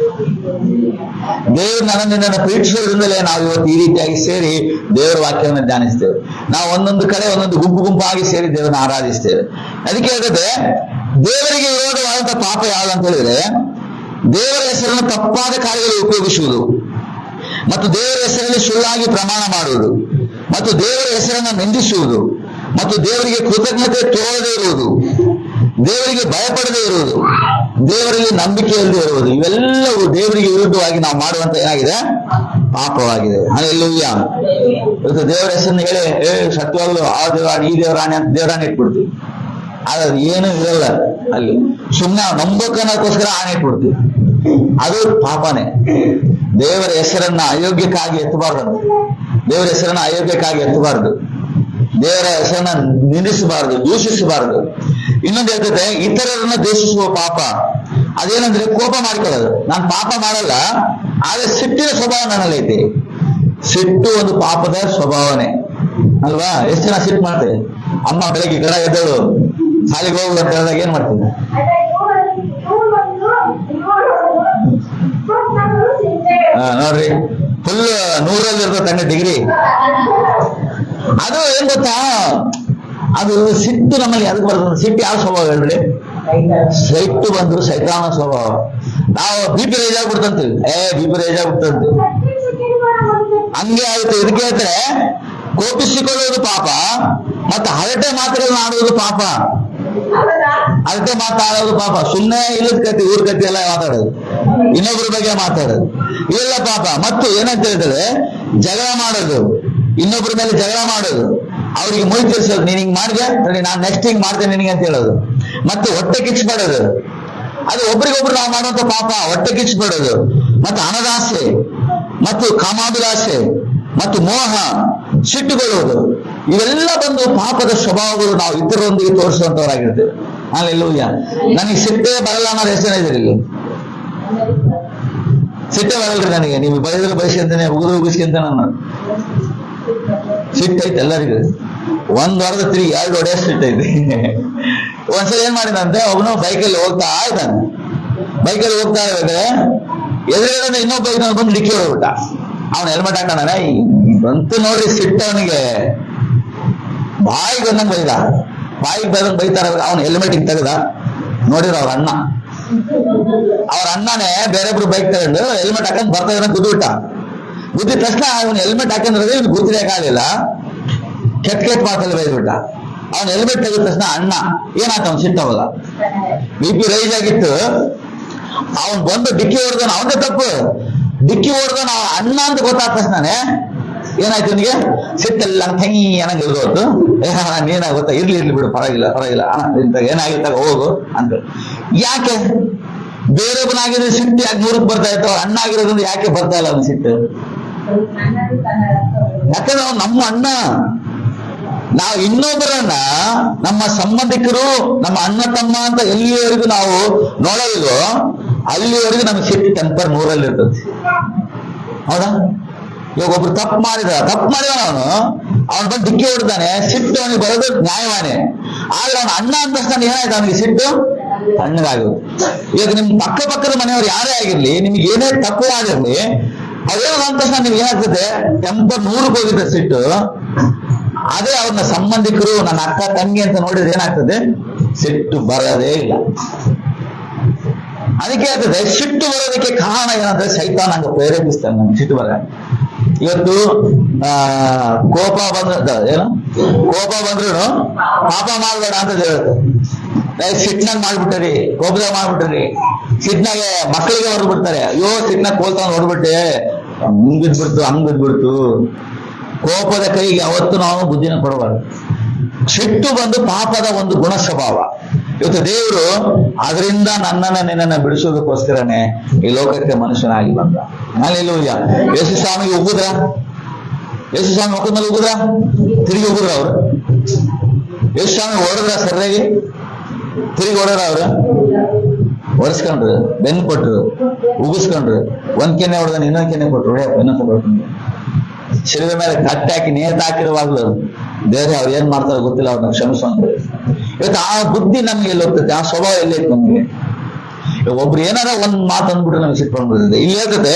ದೇವರು ನಿನ್ನನ್ನು ಪ್ರೀತಿಸೋದ್ರಿಂದಲೇ ನಾವು ಇವತ್ತು ಈ ರೀತಿಯಾಗಿ ಸೇರಿ ದೇವರ ವಾಕ್ಯವನ್ನು ಧ್ಯಾನಿಸ್ತೇವೆ. ನಾವು ಒಂದೊಂದು ಕಡೆ ಒಂದೊಂದು ಗುಂಪಾಗಿ ಸೇರಿ ದೇವರನ್ನು ಆರಾಧಿಸ್ತೇವೆ. ಅದಕ್ಕೆ ಹೇಳಿದ್ರೆ, ದೇವರಿಗೆ ವಿರೋಧವಾದಂತಹ ಪಾಪ ಯಾವ್ದಂತ ಹೇಳಿದ್ರೆ, ದೇವರ ಹೆಸರನ್ನು ತಪ್ಪಾದ ಕಾರ್ಯಗಳು ಉಪಯೋಗಿಸುವುದು, ಮತ್ತು ದೇವರ ಹೆಸರಲ್ಲಿ ಸುಳ್ಳಾಗಿ ಪ್ರಮಾಣ ಮಾಡುವುದು, ಮತ್ತು ದೇವರ ಹೆಸರನ್ನು ನಿಂದಿಸುವುದು, ಮತ್ತು ದೇವರಿಗೆ ಕೃತಜ್ಞತೆ ತೋರದೇ ಇರುವುದು, ದೇವರಿಗೆ ಭಯಪಡದೇ ಇರುವುದು, ದೇವರಿಗೆ ನಂಬಿಕೆ ಇಲ್ಲದೆ ಇರುವುದು, ಇವೆಲ್ಲವೂ ದೇವರಿಗೆ ವಿರುದ್ಧವಾಗಿ ನಾವು ಮಾಡುವಂತ ಏನಾಗಿದೆ? ಪಾಪವಾಗಿದೆ. ಹಲ್ಲೆಲೂಯಾ. ಇವತ್ತು ದೇವರ ಹೆಸರನ್ನು ಹೇಳಿ ಸತ್ಯವಾಗ್ಲು ಆ ದೇವರಾಣಿ ಈ ದೇವರಾಣಿ ಅಂತ ದೇವರಾಣಿ ಇಟ್ಬಿಡ್ತೀವಿ. ಆದ್ರೆ ಏನು ಇರಲ್ಲ ಅಲ್ಲಿ, ಸುಮ್ಮನೆ ನಂಬಕನಕ್ಕೋಸ್ಕರ ಆಣೆ ಇಟ್ಬಿಡ್ತೀವಿ. ಅದು ಪಾಪನೇ. ದೇವರ ಹೆಸರನ್ನ ಅಯೋಗ್ಯಕ್ಕಾಗಿ ಎತ್ತಬಾರ್ದು. ದೇವರ ಹೆಸರನ್ನ ಅಯೋಗ್ಯಕ್ಕಾಗಿ ಎತ್ತಬಾರ್ದು. ದೇವರ ಹೆಸರನ್ನ ನಿಂದಿಸಬಾರದು, ದೂಷಿಸಬಾರದು. ಇನ್ನೊಂದು ಹೇಳ್ತದೆ, ಇತರರನ್ನ ದೂಷಿಸುವ ಪಾಪ. ಅದೇನಂದ್ರೆ ಕೋಪ ಮಾಡ್ಕೊಳ್ಳೋದು. ನಾನು ಪಾಪ ಮಾಡಲ್ಲ, ಆದ್ರೆ ಸಿಟ್ಟಿನ ಸ್ವಭಾವ ನನ್ನಲ್ಲೈತಿ. ಸಿಟ್ಟು ಒಂದು ಪಾಪದ ಸ್ವಭಾವನೆ ಅಲ್ವಾ? ಎಷ್ಟು ಜನ ಸಿಟ್ಟು ಮಾಡ್ತೇವೆ. ಅಮ್ಮ ಬೆಳಗ್ಗೆ ಗಡ ಎದ್ದಳು ಶಾಲೆಗೆ ಹೋಗು ಅಂತ ಹೇಳಿದಾಗ ಏನ್ ಮಾಡ್ತೀನಿ? ನೋಡ್ರಿ, ಫುಲ್ 100ರಲ್ಲಿ ಇರ್ತದೆ ತನ್ನ ಡಿಗ್ರಿ. ಅದು ಏನ್ ಗೊತ್ತಾ, ಅದು ಸಿಟ್ಟು ನಮ್ಮಲ್ಲಿ ಅದಕ್ಕೆ ಬರ್ತದೆ. ಸಿಟ್ಟು ಯಾವ ಸ್ವಭಾವ ಹೇಳ್ರಿ? ಸಿಟ್ಟು ಬಂದ್ರು ಸೈತಾನ ಸ್ವಭಾವ. ನಾವು BP ರೇಜ್ ಆಗ್ಬಿಡ್ತಂತೀವಿ, BP ರೇಜ್ ಆಗ್ಬಿಡ್ತಂತೀವಿ. ಹಂಗೆ ಆಯ್ತು. ಇದಕ್ಕೆ ಹೇಳ್ತಾರೆ, ಕೋಪಿಸಿಕೊಳ್ಳುವುದು ಪಾಪ, ಮತ್ತೆ ಹರಟೆ ಮಾತುಗಳನ್ನ ಆಡುವುದು ಪಾಪ. ಹರಟೆ ಮಾತಾಡೋದು ಪಾಪ. ಸುಮ್ಮನೆ ಇಲ್ಲದ ಕತಿ, ಊರ್ ಕತಿ ಎಲ್ಲ ಮಾತಾಡೋದು, ಇನ್ನೊಬ್ಬರ ಬಗ್ಗೆ ಮಾತಾಡೋದು, ಇವೆಲ್ಲ ಪಾಪ. ಮತ್ತು ಏನಂತ ಹೇಳ್ತಾರೆ, ಜಗಳ ಮಾಡೋದು, ಇನ್ನೊಬ್ಬರ ಮೇಲೆ ಜಗಳ ಮಾಡೋದು, ಅವ್ರಿಗೆ ಮುಯಿ ತೀರ್ಸೋದು. ನೀನ್ ಹಿಂಗ್ ಮಾಡಿದೆ, ನಾನು ನೆಕ್ಸ್ಟ್ ಹಿಂಗ್ ಮಾಡ್ತೇನೆ ನಿನಗೆ ಅಂತ ಹೇಳೋದು. ಮತ್ತೆ ಹೊಟ್ಟೆ ಕಿಚ್ಚಿಬಿಡೋದು, ಅದು ಒಬ್ರಿಗೊಬ್ರು ನಾವು ಮಾಡುವಂತ ಪಾಪ. ಹೊಟ್ಟೆ ಕಿಚ್ಚಿಬಿಡೋದು, ಮತ್ತು ಹಣದಾಸೆ, ಮತ್ತು ಕಾಮಾಭಿಲಾಸೆ, ಮತ್ತು ಮೋಹ, ಸಿಟ್ಟುಗೊಳ್ಳುವುದು, ಇವೆಲ್ಲ ಬಂದು ಪಾಪದ ಸ್ವಭಾವಗಳು. ನಾವು ಇತರರೊಂದಿಗೆ ತೋರಿಸುವಂತವರಾಗಿರ್ತೇವೆ. ಹಲ್ಲೆಲೂಯಾ. ನನಗೆ ಸಿಟ್ಟೇ ಬರಲ್ಲ ಅನ್ನೋದು ಎಷ್ಟು ಜನ ಇದ್ರಿ ಇಲ್ಲಿ? ಸಿಟ್ಟೆ ಬರಲ್ರಿ ನನಗೆ. ನೀವು ಬಯದ್ರೆ ಬಯಸ್ಕೊಂತಾನೆ, ಉಗಿಸ್ಕೊಂತ ನಾನು ಸಿಟ್ಟೈತೆ ಎಲ್ಲರಿಗೂ. 1 ವಾರದ ತಿರುಗಿ 2 ಹೊಡೆಯ ಸಿಟ್ಟೈತಿ. ಒಂದ್ಸಲ ಏನ್ ಮಾಡಿದಂತೆ, ಒಬ್ಬನು ಬೈಕಲ್ಲಿ ಹೋಗ್ತಾ ಇದ್ದಾನೆ. ಬೈಕಲ್ಲಿ ಹೋಗ್ತಾ ಇದ್ರೆ ಎದುರುಗಡೆ ಇನ್ನೊಬ್ಬ ಬೈಕ್ ಬಂದು ಡಿಕ್ಕಿ ಹೊಡ್ಬಿಟ್ಟ. ಅವನು ಹೆಲ್ಮೆಟ್ ಹಾಕೊಂಡಾನೆ. ಬಂತು ನೋಡ್ರಿ ಸಿಟ್ಟು ಅವನಿಗೆ. ಬಾಯಿಗೆ ಬಂದಂಗೆ ಬೈದ, ಬಾಯಿಗೆ ಬಂದಂಗೆ ಬೈತಾರ. ಅವನು ಹೆಲ್ಮೆಟ್ ಹಿಂಗ್ ತೆಗೆದ. ನೋಡಿದ್ರು ಅವ್ರ ಅಣ್ಣನೇ ಬೇರೊಬ್ರು ಬೈಕ್ ತಗೊಂಡು ಹೆಲ್ಮೆಟ್ ಹಾಕೊಂಡ್ ಬರ್ತಾ ಇದ್ದಾನೆ. ಗುದ್ದುಬಿಟ್ಟ. ಗುದ್ದಿದ ತಕ್ಷಣ ಅವನು ಹೆಲ್ಮೆಟ್ ಹಾಕೊಂಡ್ರೆ ಇವ್ನು ಗುರ್ತಿರಕ್ಕಾಗಲಿಲ್ಲ. ಕೆಟ್ಟ ಮಾತಲ್ಲಿ ಬೈದ್ಬಿಟ್ಟ. ಅವನು ಹೆಲ್ಮೆಟ್ ತೆಗೆದ ತಕ್ಷಣ ಅಣ್ಣ ಏನಾಯ್ತು, ಅವ್ನು ಸಿಟ್ಟು ಅವಾಗ BP ರೈಸ್ ಆಗಿತ್ತು. ಅವನ್ ಬಂದು ಡಿಕ್ಕಿ ಹೊಡೆದವನು, ಅವನದೇ ತಪ್ಪು. ಡಿಕ್ಕಿ ಹೊಡೆದವನು ಅಣ್ಣ ಅಂತ ಗೊತ್ತಾದ ತಕ್ಷಣನೇ ಏನಾಯ್ತು, ಅವನಿಗೆ ಸಿಟ್ಟೆಲ್ಲ ತಂಗಿ ಏನಾಗ ಇರ್ಬೋದು. ನೀನಾಗ ಗೊತ್ತಾ, ಇರ್ಲಿ ಬಿಡು, ಪರವಾಗಿಲ್ಲ ಏನಾಗಿರ್ತಾಗ ಹೋಗು ಅಂತ. ಯಾಕೆ ಬೇರೊಬ್ಬನಾಗಿದ್ರೆ ಸಿಟ್ಟು ಯಾಕೆ 100ಕ್ಕೆ ಬರ್ತಾ ಇತ್ತು? ಅಣ್ಣ ಆಗಿರೋದ್ರಿಂದ ಯಾಕೆ ಬರ್ತಾ ಇಲ್ಲ ಅವನ ಸಿಟ್ಟು? ಯಾಕಂದ್ರೆ ಅವ್ನು ನಮ್ಮ ಅಣ್ಣ. ನಾವು ಇನ್ನೊಬ್ಬರನ್ನ ನಮ್ಮ ಸಂಬಂಧಿಕರು, ನಮ್ಮ ಅಣ್ಣ ತಮ್ಮ ಅಂತ ಎಲ್ಲಿವರೆಗೂ ನಾವು ನೋಡೋದಿಲ್ವೋ ಅಲ್ಲಿವರೆಗೂ ನಮ್ಗೆ ಸಿಟ್ಟು ಟೆಂಪರ್ 100ರಲ್ಲಿ ಇರ್ತದೆ. ಹೌದಾ? ಇವಾಗ ಒಬ್ರು ತಪ್ಪು ಮಾಡಿದ ಅವನು ಬಂದು ಡಿಕ್ಕಿ ಹೊಡ್ದಾನೆ. ಸಿಟ್ಟು ಅವನಿಗೆ ಬರೋದು ನ್ಯಾಯವಾನೆ. ಆದ್ರೆ ಅವನ ಅಣ್ಣ ಅಂತ ತಕ್ಷಣ ಏನಾಯ್ತು, ಅವನಿಗೆ ಸಿಟ್ಟು ತಣ್ಣಗಾಗುತ್ತೆ. ಇವಾಗ ನಿಮ್ ಪಕ್ಕದ ಮನೆಯವ್ರು ಯಾರೇ ಆಗಿರ್ಲಿ, ನಿಮ್ಗೆ ಏನೇ ತಪ್ಪು ಆಗಿರ್ಲಿ, ಅದೇ ಅಂದ ತಕ್ಷಣ ನಿಮ್ಗೆ ಏನಾಗ್ತದೆ, ಟೆಂಪರ್ 100ಕ್ಕೆ ಹೋಗಿದ್ದ ಸಿಟ್ಟು. ಅದೇ ಅವ್ರನ್ನ ಸಂಬಂಧಿಕರು, ನನ್ನ ಅಕ್ಕ ತಂಗಿ ಅಂತ ನೋಡಿದ್ರೆ ಏನಾಗ್ತದೆ, ಸಿಟ್ಟು ಬರೋದೇ ಇಲ್ಲ. ಅದಕ್ಕೆ ಆಗ್ತದೆ ಸಿಟ್ಟು ಬರೋದಕ್ಕೆ ಕಾರಣ ಏನಂದ್ರೆ ಸೈತಾನ ಹಂಗ ಪ್ರೇರೇಪಿಸ್ತಾನೆ ನಮ್ಗೆ ಸಿಟ್ಟು ಬರ. ಇವತ್ತು ಕೋಪ ಬಂದ್ರು ಪಾಪ ಮಾಡ್ಬೇಡ ಅಂತ ಹೇಳುತ್ತೆ. ಸಿಟ್ನಾಗ ಮಾಡ್ಬಿಟ್ಟರಿ, ಕೋಪದಾಗ ಮಾಡ್ಬಿಟ್ರಿ. ಸಿಟ್ನಾಗೆ ಮಕ್ಕಳಿಗೆ ಹೊರಬಿಡ್ತಾರೆ. ಅಯ್ಯೋ ಸಿಟ್ನಾಗ ಕೋಲ್ತಾಗ ಹೊಡ್ಬಿಟ್ಟೆ, ಹಂಗ್ ಬಿದ್ಬಿಡ್ತು. ಕೋಪದ ಕೈಗೆ ಯಾವತ್ತು ನಾವು ಬುದ್ಧಿನ ಕೊಡಬಾರ್ದು. ಸಿಟ್ಟು ಬಂದು ಪಾಪದ ಒಂದು ಗುಣ ಸ್ವಭಾವ. ಇವತ್ತು ದೇವರು ಅದರಿಂದ ನಿನ್ನನ್ನ ಬಿಡಿಸೋದಕ್ಕೋಸ್ಕರನೇ ಈ ಲೋಕಕ್ಕೆ ಮನುಷ್ಯನಾಗಿ ಬಂದ. ಹಲ್ಲೆಲೂಯಾ. ಯೇಸು ಸ್ವಾಮಿಗೆ ಉಗುದ್ರ, ಯೇಸು ಸ್ವಾಮಿ ಮುಖದ ಮೇಲೆ ಉಗುದ್ರ, ತಿರುಗಿ ಉಗುದ್ರ ಅವ್ರು. ಯೇಸು ಸ್ವಾಮಿ ಹೊಡೆದ್ರ ಸರಿಯಾಗಿ, ತಿರುಗಿ ಹೊಡೆದ್ರ ಅವ್ರು, ಒರೆಸ್ಕೊಂಡ್ರು, ಬೆನ್ನು ಕೊಟ್ರು, ಉಗಿಸ್ಕೊಂಡ್ರು. ಒಂದ್ ಕೆನೆ ಹೊಡೆದ ಇನ್ನೊಂದ್ ಕೆನೆ ಕೊಟ್ರು, ಇನ್ನೊಂದ್ಸಲ ಹೊಡ್ಕೊಂಡು ಶಿಲುಬೆ ಮೇಲೆ ಕಟ್ಟಿ ಹಾಕಿ ನೇತು ಹಾಕಿರುವಾಗ್ಲು ಬೇರೆ ಅವ್ರು ಏನ್ ಮಾಡ್ತಾರೋ ಗೊತ್ತಿಲ್ಲ, ಅವ್ರನ್ನ ಕ್ಷಮಿಸೋಂತ. ಇವತ್ತು ಆ ಬುದ್ಧಿ ನಮ್ಗೆ ಎಲ್ಲಿ ಹೋಗ್ತದೆ, ಆ ಸ್ವಭಾವ ಎಲ್ಲೈತೆ ನಮ್ಗೆ. ಒಬ್ರು ಏನಾರ ಒಂದ್ ಮಾತು ಅಂದ್ಬಿಟ್ಟು ನಮ್ಗೆ ಸಿಟ್ಕೊಂಡ್ಬಿಡ್ತದೆ. ಇಲ್ಲಿ ಹೇಳ್ತದೆ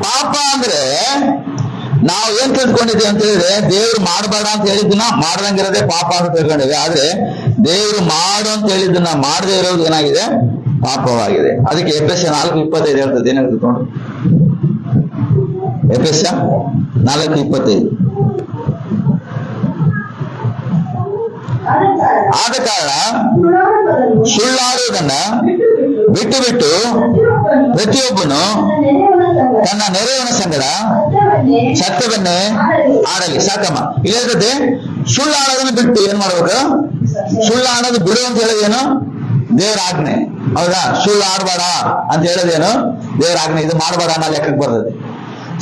ಪಾಪ ಅಂದ್ರೆ ನಾವು ಏನ್ ತಿಳ್ಕೊಂಡಿದ್ದೀವಿ ಅಂತ ಹೇಳಿದ್ರೆ, ದೇವ್ರು ಮಾಡಬೇಡ ಅಂತ ಹೇಳಿದ್ದನ್ನ ಮಾಡ್ದಂಗಿರೋದೇ ಪಾಪ ಅಂತ ತಿಳ್ಕೊಂಡಿದ್ವಿ. ಆದ್ರೆ ದೇವ್ರು ಮಾಡು ಅಂತ ಹೇಳಿದ್ದನ್ನ ಮಾಡದೇ ಇರೋದು ಏನಾಗಿದೆ, ಪಾಪವಾಗಿದೆ. ಅದಕ್ಕೆ ಎಫೆಸ 4:25 ಹೇಳ್ತದೆ. ಏನ್ ಹೇಳ್ತದೆ ನೋಡು, ಎಫೆಸ 4:25. ಆದ ಕಾರಣ ಸುಳ್ಳಾಡುವುದನ್ನ ಬಿಟ್ಟು ಬಿಟ್ಟು ಪ್ರತಿಯೊಬ್ಬನು ತನ್ನ ನೆರೆಯವನ ಸಂಗಡ ಸತ್ಯವನ್ನೇ ಆಡಲಿ. ಸಾಕಮ್ಮ. ಇಲ್ಲದೆ ಸುಳ್ಳಾಡೋದನ್ನ ಬಿಟ್ಟು ಏನ್ ಮಾಡ್ಬೇಕು? ಸುಳ್ಳಾಡೋದು ಬಿಡು ಅಂತ ಹೇಳೋದೇನು? ದೇವರ ಆಜ್ಞೆ. ಹೌದಾ? ಸುಳ್ಳು ಆಡ್ಬೇಡ ಅಂತ ಹೇಳೋದೇನು? ದೇವರ ಆಜ್ಞೆ. ಇದು ಮಾಡಬೇಡ ಅನ್ನೋ ಲೆಕ್ಕಕ್ಕೆ ಬರ್ತದೆ.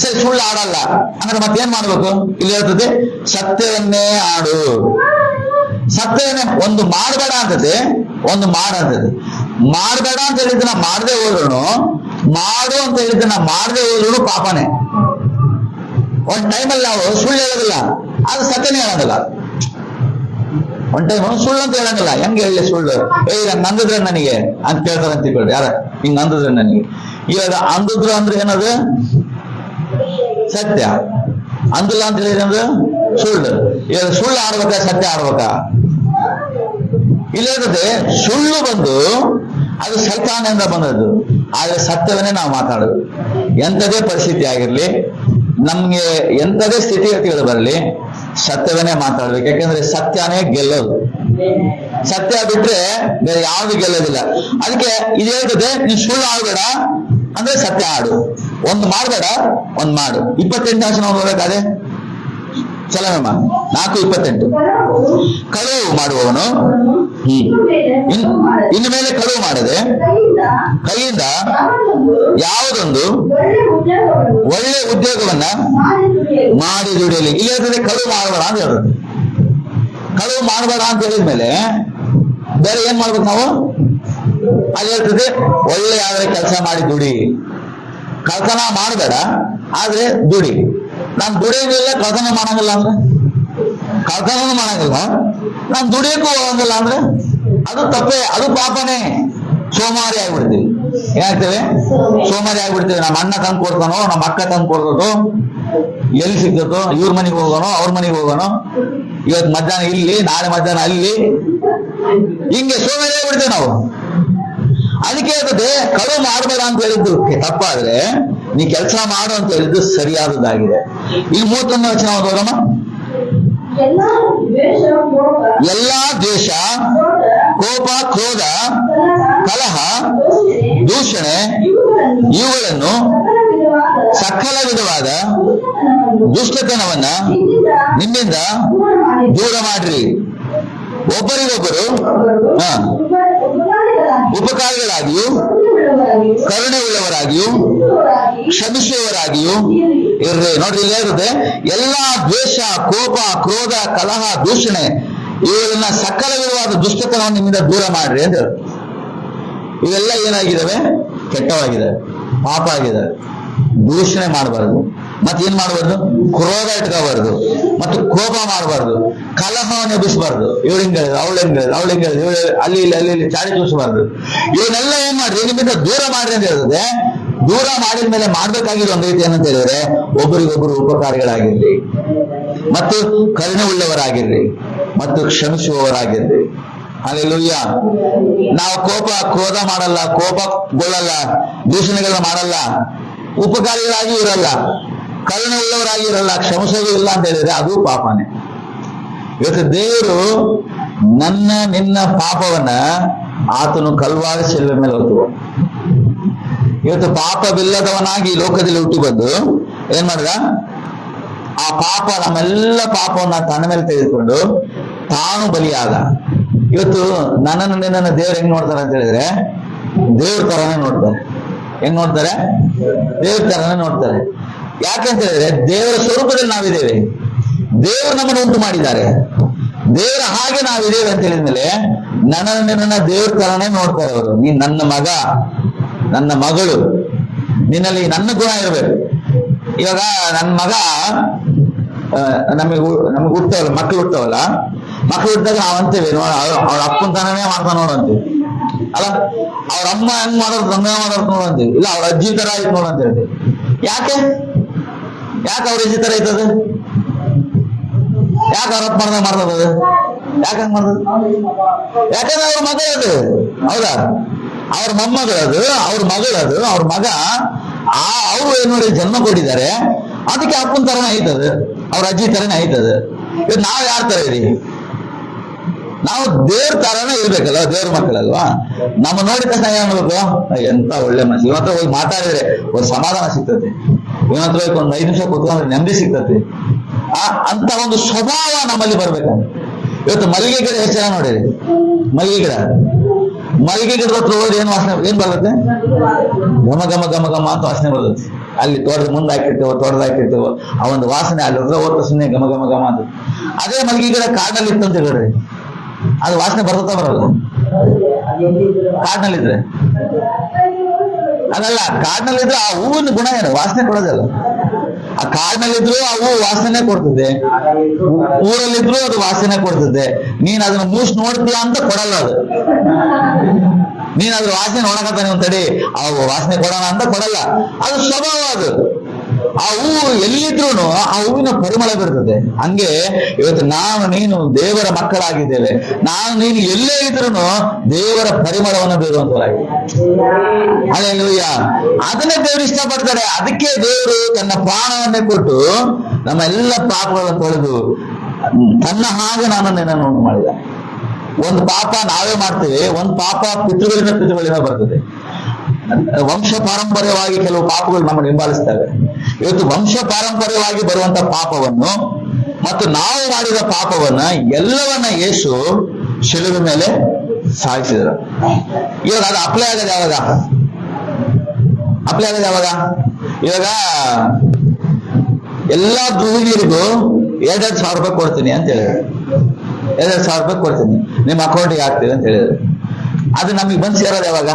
ಸರಿ, ಸುಳ್ಳು ಆಡಲ್ಲ ಅಂದ್ರೆ ಮತ್ತೇನ್ ಮಾಡ್ಬೇಕು? ಇಲ್ಲಿ ಹೇಳ್ತದೆ ಸತ್ಯವನ್ನೇ ಆಡು. ಸತ್ಯವನ್ನೇ. ಒಂದು ಮಾಡಬೇಡ ಅಂತದೆ, ಒಂದು ಮಾಡಂತದೆ. ಮಾಡಬೇಡ ಅಂತ ಹೇಳಿದ್ದನ್ನ ಮಾಡದೆ ಹೋದ್ರು, ಮಾಡು ಅಂತ ಹೇಳಿದ್ದನ್ನ ಮಾಡದೆ ಹೋದ್ರು ಪಾಪನೇ. ಒಂದ್ ಟೈಮಲ್ಲಿ ನಾವು ಸುಳ್ಳು ಹೇಳೋದಿಲ್ಲ, ಅದು ಸತ್ಯನೇ ಹೇಳೋದಿಲ್ಲ. ಒಂದ್ ಟೈಮ್ ಸುಳ್ಳು ಅಂತ ಹೇಳಂಗಿಲ್ಲ. ಹೆಂಗೆ ಹೇಳಿ ಸುಳ್ಳು? ಹಿಂಗ್ ಅಂದಿದ್ರೆ ನನಗೆ ಅಂತ ಕೇಳ್ತಾರೆ ಅಂತ ತಿಳ್ಕೊಳ್ಳಿ. ಯಾರ ಹಿಂಗ್ ಅಂದಿದ್ರೆ ನನಗೆ. ಇವಾಗ ಅಂದಿದ್ರು ಅಂದ್ರೆ ಏನದು? ಸತ್ಯ. ಅಂದಿಲ್ಲ ಅಂತ ಹೇಳಿದ್ರೆ ಸುಳ್ಳು. ಇವಾಗ ಸುಳ್ಳು ಆಡ್ಬೇಕಾ ಸತ್ಯ ಆಡ್ಬೇಕಾ? ಇಲ್ಲದೆ ಸುಳ್ಳು ಬಂದು ಅದು ಸೈತಾನದಿಂದ ಬಂದದ್ದು. ಆದ್ರೆ ಸತ್ಯವನ್ನೇ ನಾವು ಮಾತಾಡೋದು. ಎಂಥದೇ ಪರಿಸ್ಥಿತಿ ಆಗಿರ್ಲಿ, ನಮ್ಗೆ ಎಂಥದೇ ಸ್ಥಿತಿಗತಿಗಳು ಬರಲಿ, ಸತ್ಯವನ್ನೇ ಮಾತಾಡ್ಬೇಕು. ಯಾಕಂದ್ರೆ ಸತ್ಯನೇ ಗೆಲ್ಲೋದು. ಸತ್ಯ ಬಿಟ್ರೆ ಬೇರೆ ಯಾವ್ದು ಗೆಲ್ಲೋದಿಲ್ಲ. ಅದಕ್ಕೆ ಇದು ಹೇಳ್ತದೆ, ನೀನ್ ಸುಳ್ಳು ಆಡ್ಬೇಡ ಅಂದ್ರೆ ಸತ್ಯ ಆಡು. ಒಂದು ಮಾಡ್ಬೇಡ, ಒಂದ್ ಮಾಡು. 28 ನಾವು ನೋಡ್ಬೇಕಾದ್ರೆ ಚಲನಮ್ಮ 4:28. ಕಳುವು ಮಾಡುವವನು ಇನ್ನು ಮೇಲೆ ಕಳುವು ಮಾಡದೆ ಕೈಯಿಂದ ಯಾವುದೊಂದು ಒಳ್ಳೆ ಉದ್ಯೋಗವನ್ನ ಮಾಡಿ ದುಡಿಯಲಿ. ಇಲ್ಲಿ ಹೇಳ್ತದೆ ಕಳುವು ಮಾಡಬೇಡ ಅಂತ ಹೇಳ್ತದೆ. ಕಳುವು ಮಾಡಬೇಡ ಅಂತ ಹೇಳಿದ್ಮೇಲೆ ಬೇರೆ ಏನ್ ಮಾಡ್ಬೇಕು ನಾವು? ಅದು ಹೇಳ್ತದೆ ಒಳ್ಳೆ ಆದ್ರೆ ಕೆಲಸ ಮಾಡಿ ದುಡಿ. ಕಳ್ತನ ಮಾಡಬೇಡ, ಆದ್ರೆ ದುಡಿ. ನಾನು ದುಡಿಯೋದಿಲ್ಲ, ಕಳ್ತನ ಮಾಡಂಗಿಲ್ಲ ಅಂದ್ರೆ, ಕಳ್ತನೂ ಮಾಡಂಗಿಲ್ಲ, ನಾನು ದುಡಿಯಕ್ಕೂ ಹೋಗಂಗಿಲ್ಲ ಅಂದ್ರೆ ಅದು ತಪ್ಪೇ, ಅದು ಪಾಪನೇ. ಸೋಮಾರಿ ಆಗ್ಬಿಡ್ತೀವಿ. ಏನಾಗ್ತೇವೆ? ಸೋಮಾರಿ ಆಗ್ಬಿಡ್ತೀವಿ. ನಮ್ಮ ಅಣ್ಣ ತಂದು ಕೊಡ್ತಾನೋ, ನಮ್ಮ ಅಕ್ಕ ತಂದು ಕೊಡ್ತದೋ, ಎಲ್ಲಿ ಸಿಗ್ತದೋ, ಇವ್ರ ಮನೆಗೆ ಹೋಗೋಣ, ಅವ್ರ ಮನೆಗೆ ಹೋಗೋಣ, ಇವತ್ತು ಮಧ್ಯಾಹ್ನ ಇಲ್ಲಿ, ನಾಳೆ ಮಧ್ಯಾಹ್ನ ಅಲ್ಲಿ, ಹಿಂಗೆ ಸೋಮಾರಿ ಆಗ್ಬಿಡ್ತೇವೆ ನಾವು. ಅದಕ್ಕೆ ಹೇಳ್ತದೆ ಕಳುವು ಮಾಡಬೇಡ ಅಂತ ಹೇಳಿದ್ದು ತಪ್ಪಾದ್ರೆ ನೀ ಕೆಲಸ ಮಾಡು ಅಂತ ಹೇಳಿದ್ದು ಸರಿಯಾದದ್ದಾಗಿದೆ. ಇಲ್ಲಿ 31ನೇ ವಚನ ಓದೋದಮ್ಮ. ಎಲ್ಲಾ ದ್ವೇಷ, ಕೋಪ, ಕ್ರೋಧ, ಕಲಹ, ದೂಷಣೆ ಇವುಗಳನ್ನು ಸಕಲ ವಿಧವಾದ ದುಷ್ಟತನವನ್ನ ನಿಮ್ಮಿಂದ ದೂರ ಮಾಡ್ರಿ. ಒಬ್ಬರಿಗೊಬ್ಬರು ಉಪಕಾರಿಗಳಾಗಿಯೂ ಕರುಣೆ ಉಳ್ಳವರಾಗಿಯೂ ಕ್ಷಮಿಸುವವರಾಗಿಯೂ ಇರ್ರಿ. ನೋಡ್ರಿ, ಇಲ್ಲಿ ಇರುತ್ತೆ ಎಲ್ಲಾ ದ್ವೇಷ, ಕೋಪ, ಕ್ರೋಧ, ಕಲಹ, ದೂಷಣೆ ಇವುಗಳನ್ನ ಸಕಲ ವಿಧವಾದ ದುಷ್ಟತನವನ್ನು ನಿಮ್ಮಿಂದ ದೂರ ಮಾಡ್ರಿ ಅಂತ ಹೇಳಿ. ಇವೆಲ್ಲ ಏನಾಗಿದ್ದಾವೆ? ಕೆಟ್ಟವಾಗಿದ್ದಾವೆ, ಪಾಪ ಆಗಿದ್ದಾವೆ. ದೂಷಣೆ ಮಾಡಬಾರ್ದು, ಮತ್ತೇನ್ ಮಾಡಬಾರ್ದು? ಕ್ರೋಧ ಇಟ್ಕೋಬಾರ್ದು, ಮತ್ತು ಕೋಪ ಮಾಡಬಾರ್ದು, ಕಲಹವನ್ನು ಎಬ್ಬಿಸಬಾರ್ದು. ಇವಳು ಹಿಂಗ್ ಹೇಳಿದ್ರು, ಅವಳು ಹೆಂಗ್ ಹೇಳಿದ್ರು, ಅವಳು ಹೆಂಗ್ ಹೇಳಿದ್ರು, ಇವಳು ಅಲ್ಲಿ ಇಲ್ಲಿ ಚಾಡಿ ತೋರಿಸಬಾರ್ದು. ಇವನ್ನೆಲ್ಲ ಏನ್ ಮಾಡ್ರಿ? ನಿಮ್ಮಿಂದ ದೂರ ಮಾಡ್ರಿ ಅಂತ ಹೇಳಿದ್ರೆ, ದೂರ ಮಾಡಿದ್ಮೇಲೆ ಮಾಡ್ಬೇಕಾಗಿರೋ ಒಂದು ರೀತಿ ಏನಂತ ಹೇಳಿದ್ರೆ, ಒಬ್ಬರಿಗೊಬ್ಬರು ಉಪಕಾರಿಗಳಾಗಿರ್ರಿ, ಮತ್ತು ಕರುಣೆ ಉಳ್ಳವರಾಗಿರ್ರಿ, ಮತ್ತು ಕ್ಷಮಿಸುವವರಾಗಿರ್ರಿ. ಹಲ್ಲೆಲೂಯಾ. ನಾವು ಕೋಪ, ಕ್ರೋಧ ಮಾಡಲ್ಲ, ಕೋಪಗೊಳ್ಳಲ್ಲ, ದೂಷಣೆಗಳನ್ನ ಮಾಡಲ್ಲ, ಉಪಕಾರಿಗಳಾಗಿ ಇರಲ್ಲ, ಕರುಣೆ ಉಳ್ಳವರಾಗಿ ಇರಲ್ಲ, ಕ್ಷಮಿಸೋದು ಇಲ್ಲ ಅಂತ ಹೇಳಿದ್ರೆ ಅದು ಪಾಪನೇ. ಇವತ್ತು ದೇವರು ನಿನ್ನ ಪಾಪವನ್ನ ಆತನು ಕಲ್ವಾರಿ ಶಿಲುಬೆ ಮೇಲೆ ಹೊತ್ತು. ಇವತ್ತು ಪಾಪವಿಲ್ಲದವನಾಗಿ ಈ ಲೋಕದಲ್ಲಿ ಹುಟ್ಟಿ ಬಂದು ಏನ್ ಮಾಡಿದ? ಆ ಪಾಪ, ನಮ್ಮೆಲ್ಲ ಪಾಪವನ್ನ ತನ್ನ ಮೇಲೆ ತೆಗೆದುಕೊಂಡು ತಾನು ಬಲಿಯಾದ. ಇವತ್ತು ನಿನ್ನನ್ನು ದೇವ್ರು ಹೆಂಗ್ ನೋಡ್ತಾರೆ ಅಂತ ಹೇಳಿದ್ರೆ, ದೇವ್ರ ತರನೇ ನೋಡ್ತಾರೆ. ಹೆಂಗ್ ನೋಡ್ತಾರೆ? ದೇವ್ರ ತರನೇ ನೋಡ್ತಾರೆ. ಯಾಕಂತ ಹೇಳಿದ್ರೆ ದೇವರ ಸ್ವರೂಪದಲ್ಲಿ ನಾವಿದ್ದೇವೆ. ದೇವರು ನಮ್ಮನ್ನು ಉಂಟು ಮಾಡಿದ್ದಾರೆ. ದೇವರ ಹಾಗೆ ನಾವಿದ್ದೇವೆ ಅಂತ ಹೇಳಿದ್ಮೇಲೆ ನಿನ್ನ ದೇವ್ರ ತರನೇ ನೋಡ್ತಾರೆ ಅವರು. ನೀನ್ ನನ್ನ ಮಗ, ನನ್ನ ಮಗಳು, ನಿನ್ನಲ್ಲಿ ನನ್ನ ಗುಣ ಇರಬೇಕು. ಇವಾಗ ನನ್ನ ಮಗ ನಮಗೆ ಹುಟ್ಟವಲ್ಲ, ಮಕ್ಳು ಹುಟ್ಟವಲ್ಲ, ಮಕ್ಳು ಹುಟ್ಟಿದಾಗ ನಾವ್ ಅಂತೇವೆ ಅವ್ರ ಅಪ್ಪನ ತನನೇ ಮಾಡ್ತಾನ ನೋಡಂತೀವಿ ಅಲ್ಲ, ಅವ್ರ ಅಮ್ಮ ಹೆಂಗ್ ಮಾಡೋದು ಹಂಗ ಮಾಡೋದು ನೋಡಂತೀವಿ. ಇಲ್ಲ ಅವ್ರ ಅಜ್ಜಿ ತರ ಆಯ್ತು ನೋಡಂತ ಹೇಳ್ತೀವಿ. ಯಾಕೆ ಅವ್ರ ಅಜ್ಜಿ ತರ ಐತದ? ಯಾಕೆ ಅವ್ರ ಅಪ್ಪ ಮಾಡ್ತದ? ಯಾಕೆ ಹಂಗ್ ಮಾಡ್ತದ? ಯಾಕಂದ್ರೆ ಅವ್ರ ಮಗ ಅದು, ಹೌದಾ? ಅವ್ರ ಮೊಮ್ಮಗಳದು, ಅವ್ರ ಮಗಳದು, ಅವ್ರ ಮಗ, ಅವ್ರು ಏನ್ ನೋಡಿ ಜನ್ಮ ಕೊಟ್ಟಿದ್ದಾರೆ. ಅದಕ್ಕೆ ಅಪ್ಪನ ತರನೇ ಐತದ, ಅವ್ರ ಅಜ್ಜಿ ತರನೇ ಐತದ. ನಾವ್ ಯಾರ ತರ ಇದೀವಿ? ನಾವು ದೇವ್ರ ತರನೇ ಇರ್ಬೇಕಲ್ವ, ದೇವ್ರ ಮಕ್ಕಳಲ್ವಾ. ನಮ್ಮ ನೋಡಿದ ತಕ್ಷಣ ಏನ್ ಅನ್ಬೇಕು, ಎಂತ ಒಳ್ಳೆ ಮನುಷ್ಯ, ಇವನ್ ಹತ್ರ ಹೋಗಿ ಮಾತಾಡಿದ್ರೆ ಒಂದು ಸಮಾಧಾನ ಸಿಗ್ತದೆ, ಇವನ್ ಹತ್ರ ಹೋಗಿ ಒಂದು 5 ನಿಮಿಷ ಕೂತ್ಕೊಂಡ್ರೆ ನೆಮ್ಮದಿ ಸಿಗ್ತದೆ. ಅಂತ ಒಂದು ಸ್ವಭಾವ ನಮ್ಮಲ್ಲಿ ಬರ್ಬೇಕಂತ. ಇವತ್ತು ಮಲ್ಲಿಗೆ ಗಿಡ ಎಷ್ಟು ಜನ ನೋಡಿರಿ, ಮಲ್ಲಿಗೆ ಗಿಡದ ಹತ್ರ ಹೋಗಿ ಏನ್ ವಾಸನೆ, ಏನ್ ಬರುತ್ತೆ, ಘಮ ಘಮ ಘಮ ಘಮ ಅಂತ ವಾಸನೆ ಬರುತ್ತೆ. ಅಲ್ಲಿ ತೋಟದ ಮುಂದೆ ಹಾಕಿರ್ತೇವೋ ಆ ಒಂದು ವಾಸನೆ ಅಲ್ಲಿ ಹೋದ ಸುಮ್ಮನೆ ಘಮ ಘಮ ಘಮ ಅಂತ. ಅದೇ ಮಲ್ಲಿಗೆ ಗಿಡ ಕಾಡಿನಲ್ಲಿ ಇತ್ತು ಅಂತ ಹೇಳ್ರಿ, ಅದು ವಾಸನೆ ಬರುತ್ತಾ ಬರಲ್ಲ? ಕಾಡಿನಲ್ಲಿದ್ರೆ ಅದಲ್ಲ, ಕಾಡಿನಲ್ಲಿದ್ರೆ ಆ ಹೂವಿನ ಗುಣ ಏನು, ವಾಸನೆ ಕೊಡೋದಲ್ಲ. ಆ ಕಾಡಿನಲ್ಲಿದ್ರು ಆ ಹೂವು ವಾಸನೆ ಕೊಡ್ತದೆ, ಊರಲ್ಲಿದ್ರು ಅದು ವಾಸನೆ ಕೊಡ್ತದೆ. ನೀನ್ ಅದನ್ನ ಮೂಸ್ ನೋಡ್ತೀಯ ಅಂತ ಕೊಡಲ್ಲ ಅದು. ನೀನ್ ಅದ್ರ ವಾಸನೆ ನೋಡಕತ್ತಾನೆ ಒಂದ್ ಆ ವಾಸನೆ ಕೊಡೋಣ ಅಂತ ಕೊಡಲ್ಲ, ಅದು ಸ್ವಭಾವ. ಅದು ಆ ಹೂವು ಎಲ್ಲಿದ್ರು ಆ ಹೂವಿನ ಪರಿಮಳ ಬರ್ತದೆ. ಹಂಗೆ ಇವತ್ತು ನಾನು ನೀನು ದೇವರ ಮಕ್ಕಳಾಗಿದ್ದೇವೆ. ನಾನು ನೀನು ಎಲ್ಲೇ ಇದ್ರು ದೇವರ ಪರಿಮಳವನ್ನು ಬೀರುವಂತರಾಗಿ, ಹಲ್ಲೆಲೂಯಾ. ಅದನ್ನೇ ದೇವರು ಇಷ್ಟಪಡ್ತಾರೆ. ಅದಕ್ಕೆ ದೇವರು ತನ್ನ ಪ್ರಾಣವನ್ನೇ ಕೊಟ್ಟು ನಮ್ಮ ಎಲ್ಲ ಪಾಪಗಳನ್ನು ತೊಳೆದು ತನ್ನ ಹಾಗೆ ನಾನು ನಿನ್ನನ್ನು ಮಾಡಿದ. ಒಂದು ಪಾಪ ನಾವೇ ಮಾಡ್ತೇವೆ, ಒಂದು ಪಾಪ ಪಿತೃಗಳಿಂದ ಬರ್ತದೆ. ವಂಶ ಪಾರಂಪರ್ಯವಾಗಿ ಕೆಲವು ಪಾಪಗಳು ನಮ್ಮನ್ನು ಹಿಂಬಾಲಿಸ್ತವೆ. ಇವತ್ತು ವಂಶ ಪಾರಂಪರ್ಯವಾಗಿ ಬರುವಂತ ಪಾಪವನ್ನು ಮತ್ತು ನಾವು ಮಾಡಿದ ಪಾಪವನ್ನ ಎಲ್ಲವನ್ನ ಯೇಸು ಶಿಲುಬೆ ಮೇಲೆ ಸಾಯಿಸಿದರು. ಇವಾಗ ಅದು ಅಪ್ಲೈ ಆಗೋದು ಯಾವಾಗ? ಇವಾಗ ಎಲ್ಲಾ ದುರ್ಗಿರಿಗೂ 2,000 ರೂಪಾಯಿ ಕೊಡ್ತೀನಿ ಅಂತ ಹೇಳಿದ್ರು. 2,000 ರೂಪಾಯಿ ಕೊಡ್ತೀನಿ, ನಿಮ್ಮ ಅಕೌಂಟಿಗೆ ಹಾಕ್ತೀವಿ ಅಂತ ಹೇಳಿದ್ರು. ಅದು ನಮಗೆ ಬಂದು ಸೇರೋದು ಯಾವಾಗ?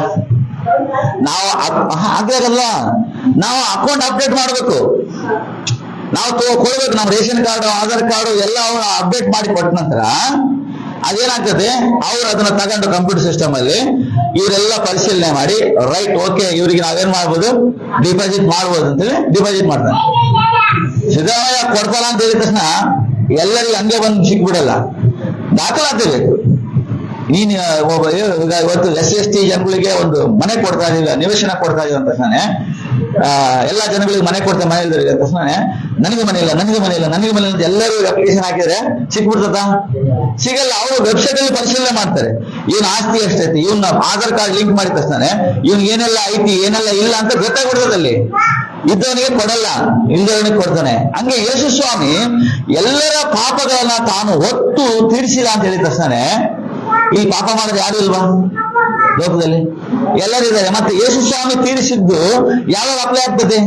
ನಾವು ಆಗ್ಲಾಗಲ್ಲ, ನಾವು ಅಕೌಂಟ್ ಅಪ್ಡೇಟ್ ಮಾಡ್ಬೇಕು, ನಾವು ಕೊಡ್ಬೇಕು. ನಮ್ಮ ರೇಷನ್ ಕಾರ್ಡು, ಆಧಾರ್ ಕಾರ್ಡು ಎಲ್ಲ ಅಪ್ಡೇಟ್ ಮಾಡಿ ಕೊಟ್ಟ ನಂತರ ಅದೇನಾಗ್ತದೆ, ಅವ್ರು ಅದನ್ನ ತಗೊಂಡು ಕಂಪ್ಯೂಟರ್ ಸಿಸ್ಟಮ್ ಅಲ್ಲಿ ಇವರೆಲ್ಲ ಪರಿಶೀಲನೆ ಮಾಡಿ ರೈಟ್ ಓಕೆ ಇವ್ರಿಗೆ ನಾವೇನ್ ಮಾಡ್ಬೋದು, ಡಿಪಾಸಿಟ್ ಮಾಡ್ಬೋದು ಅಂತೇಳಿ ಡಿಪಾಸಿಟ್ ಮಾಡ್ತಾರೆ. ಸಿದ್ದರಾಮಯ್ಯ ಕೊಡ್ತಾರ ಅಂತ ಹೇಳಿದ ತಕ್ಷಣ ಎಲ್ಲರಿಗೂ ಹಂಗೆ ಬಂದು ಸಿಕ್ಬಿಡಲ್ಲ, ದಾಖಲಾತಿರ್ಬೇಕು. ನೀನ್ ಇವತ್ತು SC/ST ಜನಗಳಿಗೆ ಒಂದು ಮನೆ ಕೊಡ್ತಾ ಇದೀವಿ, ನಿವೇಶನ ಕೊಡ್ತಾ ಇದೀವಿ ಅಂತ ತಕ್ಷಣ ಎಲ್ಲಾ ಜನಗಳಿಗೆ ಮನೆ ಕೊಡ್ತಾ ಮನೆ ಇಲ್ದವ್ರಿಗೆ ಅಂತ ತಕ್ಷಣ ನನಗೆ ಮನೆ ಇಲ್ಲ ಅಂತ ಎಲ್ಲರೂ ಅಪ್ಲಿಕೇಶನ್ ಹಾಕಿದ್ರೆ ಸಿಕ್ಬಿಡ್ತದ? ಸಿಗಲ್ಲ. ಅವರು ವೆಬ್ಸೈಟ್ ಅಲ್ಲಿ ಪರಿಶೀಲನೆ ಮಾಡ್ತಾರೆ, ಇವನ್ ಆಸ್ತಿ ಎಷ್ಟೈತಿ, ಇವನ್ ಆಧಾರ್ ಕಾರ್ಡ್ ಲಿಂಕ್ ಮಾಡಿದ ತಕ್ಷಣ ಇವನ್ ಏನೆಲ್ಲ ಐತಿ ಏನೆಲ್ಲ ಇಲ್ಲ ಅಂತ ಗೊತ್ತಾಗ್ಬಿಡ್ತದಲ್ಲಿ. ಇದ್ದವನಿಗೆ ಕೊಡಲ್ಲ, ಇಲ್ದವನಿಗೆ ಕೊಡ್ತಾನೆ. ಹಂಗೆ ಯೇಸು ಸ್ವಾಮಿ ಎಲ್ಲರ ಪಾಪಗಳನ್ನ ತಾನು ಹೊತ್ತು ತೀರಿಸಿದ ಅಂತ ಹೇಳಿದ ತಕ್ಷಣ ಈ ಪಾಪ ಮಾಡೋದು ಯಾರು ಇಲ್ವಾ ಲೋಕದಲ್ಲಿ? ಎಲ್ಲರಿದ್ದಾರೆ. ಮತ್ತೆ ಯೇಸು ಸ್ವಾಮಿ ತೀರಿಸಿದ್ದು ಯಾವಾಗ ಅಪ್ಲೈ ಆಗ್ತದೆ?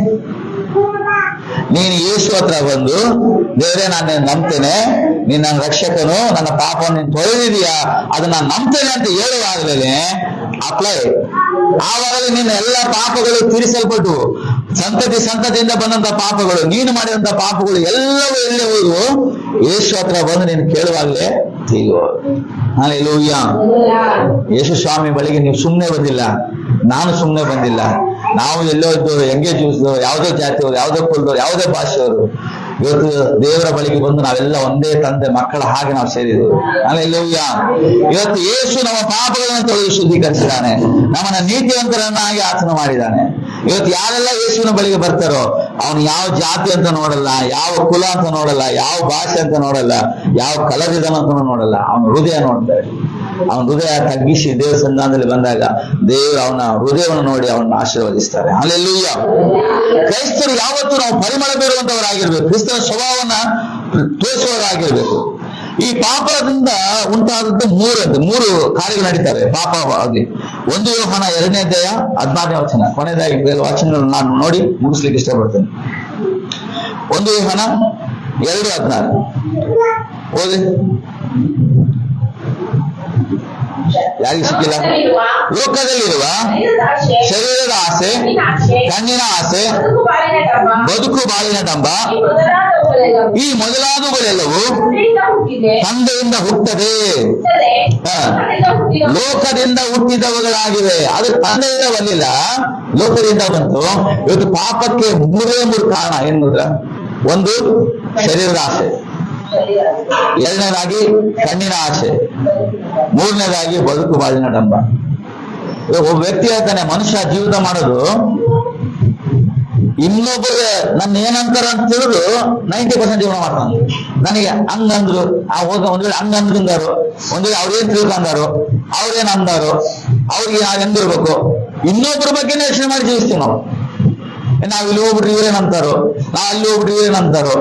ನೀನು ಯೇಸು ಹತ್ರ ಬಂದು ದೇವರೇ ನಾನು ನಂಬ್ತೇನೆ, ನೀನ್ ನನ್ನ ರಕ್ಷಕನು, ನನ್ನ ಪಾಪವನ್ನು ನೀನು ತೊಳೆದಿದೀಯಾ, ಅದು ನಾನು ನಂಬ್ತೇನೆ ಅಂತ ಹೇಳುವಾಗಲೇ ಅಪ್ಲೈ. ಆವಾಗಲೇ ನಿನ್ನ ಎಲ್ಲ ಪಾಪಗಳು ತೀರಿಸಲ್ಪಟ್ಟು ಸಂತತಿಯಿಂದ ಬಂದಂತ ಪಾಪಗಳು, ನೀನು ಮಾಡಿದಂತ ಪಾಪಗಳು ಎಲ್ಲವೂ ಎಲ್ಲೇ ಹೋದು ಯೇಸು ಹತ್ರ ಬಂದು ನೀನು ಕೇಳುವಾಗಲೇ ತೀಗೋ. ಹಲ್ಲೆಲೂಯಾ. ಯೇಸು ಸ್ವಾಮಿ ಬಳಿಗೆ ನೀವು ಸುಮ್ಮನೆ ಬಂದಿಲ್ಲ, ನಾನು ಸುಮ್ಮನೆ ಬಂದಿಲ್ಲ. ನಾವು ಎಲ್ಲೋ ಇದ್ದವರು, ಹೆಂಗೆ ಜೀವಿಸಿದವರು, ಯಾವುದೋ ಜಾತಿಯವರು, ಯಾವುದೋ ಕುಲದವರು, ಯಾವುದೇ ಭಾಷೆಯವರು, ಇವತ್ತು ದೇವರ ಬಳಿಗೆ ಬಂದು ನಾವೆಲ್ಲ ಒಂದೇ ತಂದೆ ಮಕ್ಕಳ ಹಾಗೆ ನಾವು ಸೇರಿದೆವು. ಹಲ್ಲೆಲೂಯಾ. ಇವತ್ತು ಯೇಸು ನಮ್ಮ ಪಾಪಗಳನ್ನು ತೊಳೆದು ಶುದ್ಧೀಕರಿಸಿದ್ದಾನೆ, ನಮ್ಮನ್ನ ನೀತಿವಂತರನ್ನಾಗಿ ಆಚರಣೆ ಮಾಡಿದ್ದಾನೆ. ಇವತ್ತು ಯಾರೆಲ್ಲ ಯೇಸುವಿನ ಬಳಿಗೆ ಬರ್ತಾರೋ ಅವನು ಯಾವ ಜಾತಿ ಅಂತ ನೋಡಲ್ಲ, ಯಾವ ಕುಲ ಅಂತ ನೋಡಲ್ಲ, ಯಾವ ಭಾಷೆ ಅಂತ ನೋಡಲ್ಲ, ಯಾವ ಕಲರ್ ಇದಾನ ಅಂತ ನೋಡಲ್ಲ, ಅವನ ಹೃದಯ ನೋಡ್ತಾರೆ. ಅವನ ಹೃದಯ ತಗ್ಗಿಸಿ ದೇವರ ಸನ್ನಿಧಾನದಲ್ಲಿ ಬಂದಾಗ ದೇವರು ಅವನ ಹೃದಯವನ್ನು ನೋಡಿ ಅವನನ್ನು ಆಶೀರ್ವದಿಸ್ತಾರೆ. ಹಲ್ಲೆಲೂಯಾ. ಕ್ರೈಸ್ತರು ಯಾವತ್ತೂ ನಾವು ಪರಿಮಳ ಬೀರುವಂತವರಾಗಿರ್ಬೇಕು, ಕ್ರಿಸ್ತನ ಸ್ವಭಾವವನ್ನ ತೋರಿಸುವವರಾಗಿರ್ಬೇಕು. ಈ ಪಾಪದಿಂದ ಉಂಟಾದದ್ದು ಮೂರು ಕಾರ್ಯಗಳು ನಡೀತವೆ ಪಾಪ ಆಗಲಿ. 1 ಯೋಹಾನ 2ನೇ ಅಧ್ಯಾಯ 16ನೇ ವಚನ, ಕೊನೆಯದಾಗಿ ವಚನಗಳನ್ನು ನಾನು ನೋಡಿ ಮುಗಿಸ್ಲಿಕ್ಕೆ ಇಷ್ಟಪಡ್ತೇನೆ. 1 ಯೋಹಾನ 2:16 ಓದಿ. ಯಾರಿಗೆ ಸಿಕ್ಕಿಲ್ಲ? ಲೋಕದಲ್ಲಿರುವ ಶರೀರದ ಆಸೆ, ಕಣ್ಣಿನ ಆಸೆ, ಬದುಕು ಬಾಳಿನ ಡಂಬ, ಈ ಮೊದಲಾದವುಗಳೆಲ್ಲವೂ ತಂದೆಯಿಂದ ಹುಟ್ಟದೆ, ಲೋಕದಿಂದ ಹುಟ್ಟಿದವುಗಳಾಗಿವೆ. ಅದು ತಂದೆಯಿಂದ ಬಂದಿಲ್ಲ, ಲೋಕದಿಂದ ಬಂತು. ಇವತ್ತು ಪಾಪಕ್ಕೆ 3 ಕಾರಣ ಏನ್ ಗೊತ್ತಾ? 1 ಶರೀರದ ಆಸೆ, 2ನೇದಾಗಿ ಕಣ್ಣಿನ ಆಸೆ, 3ನೇದಾಗಿ ಬದುಕು ಬಾಳಿನ ಡಂಬ. ಒಬ್ಬ ವ್ಯಕ್ತಿ ಹೇಳ್ತಾನೆ, ಮನುಷ್ಯ ಜೀವಿತ ಮಾಡೋದು ಇನ್ನೊಬ್ಬರು ನನ್ನ ಏನಂತಾರ ಅಂತ ತಿಳಿದು 90% ಜೀವನ ಮಾಡ್ತಾನೆ. ನನಗೆ ಹಂಗಂದ್ರು ಒಂದ್ ವೇಳೆ ಹಂಗಂದ್ರಿಂದಾರು, ಒಂದ್ ವೇಳೆ ಅವ್ರೇನ್ ತಿಳ್ಕೊಂಡಾರು, ಅವ್ರೇನ್ ಅಂದಾರು, ಅವ್ರಿಗೆ ನಾವ್ ಹೆಂಗಿರ್ಬೇಕು, ಇನ್ನೊಬ್ಬರ ಬಗ್ಗೆನೇ ಯೋಚನೆ ಮಾಡಿ ಜೀವಿಸ್ತೀವಿ ನಾವು. ಇಲ್ಲಿ ಹೋಗ್ಬಿಟ್ರಿ ಇವ್ರೇನಂತಾರೋ, ನಾವ್ ಅಲ್ಲಿ ಹೋಗ್ಬಿಟ್ರಿ ಇವ್ರೇನಂತಾರೋ,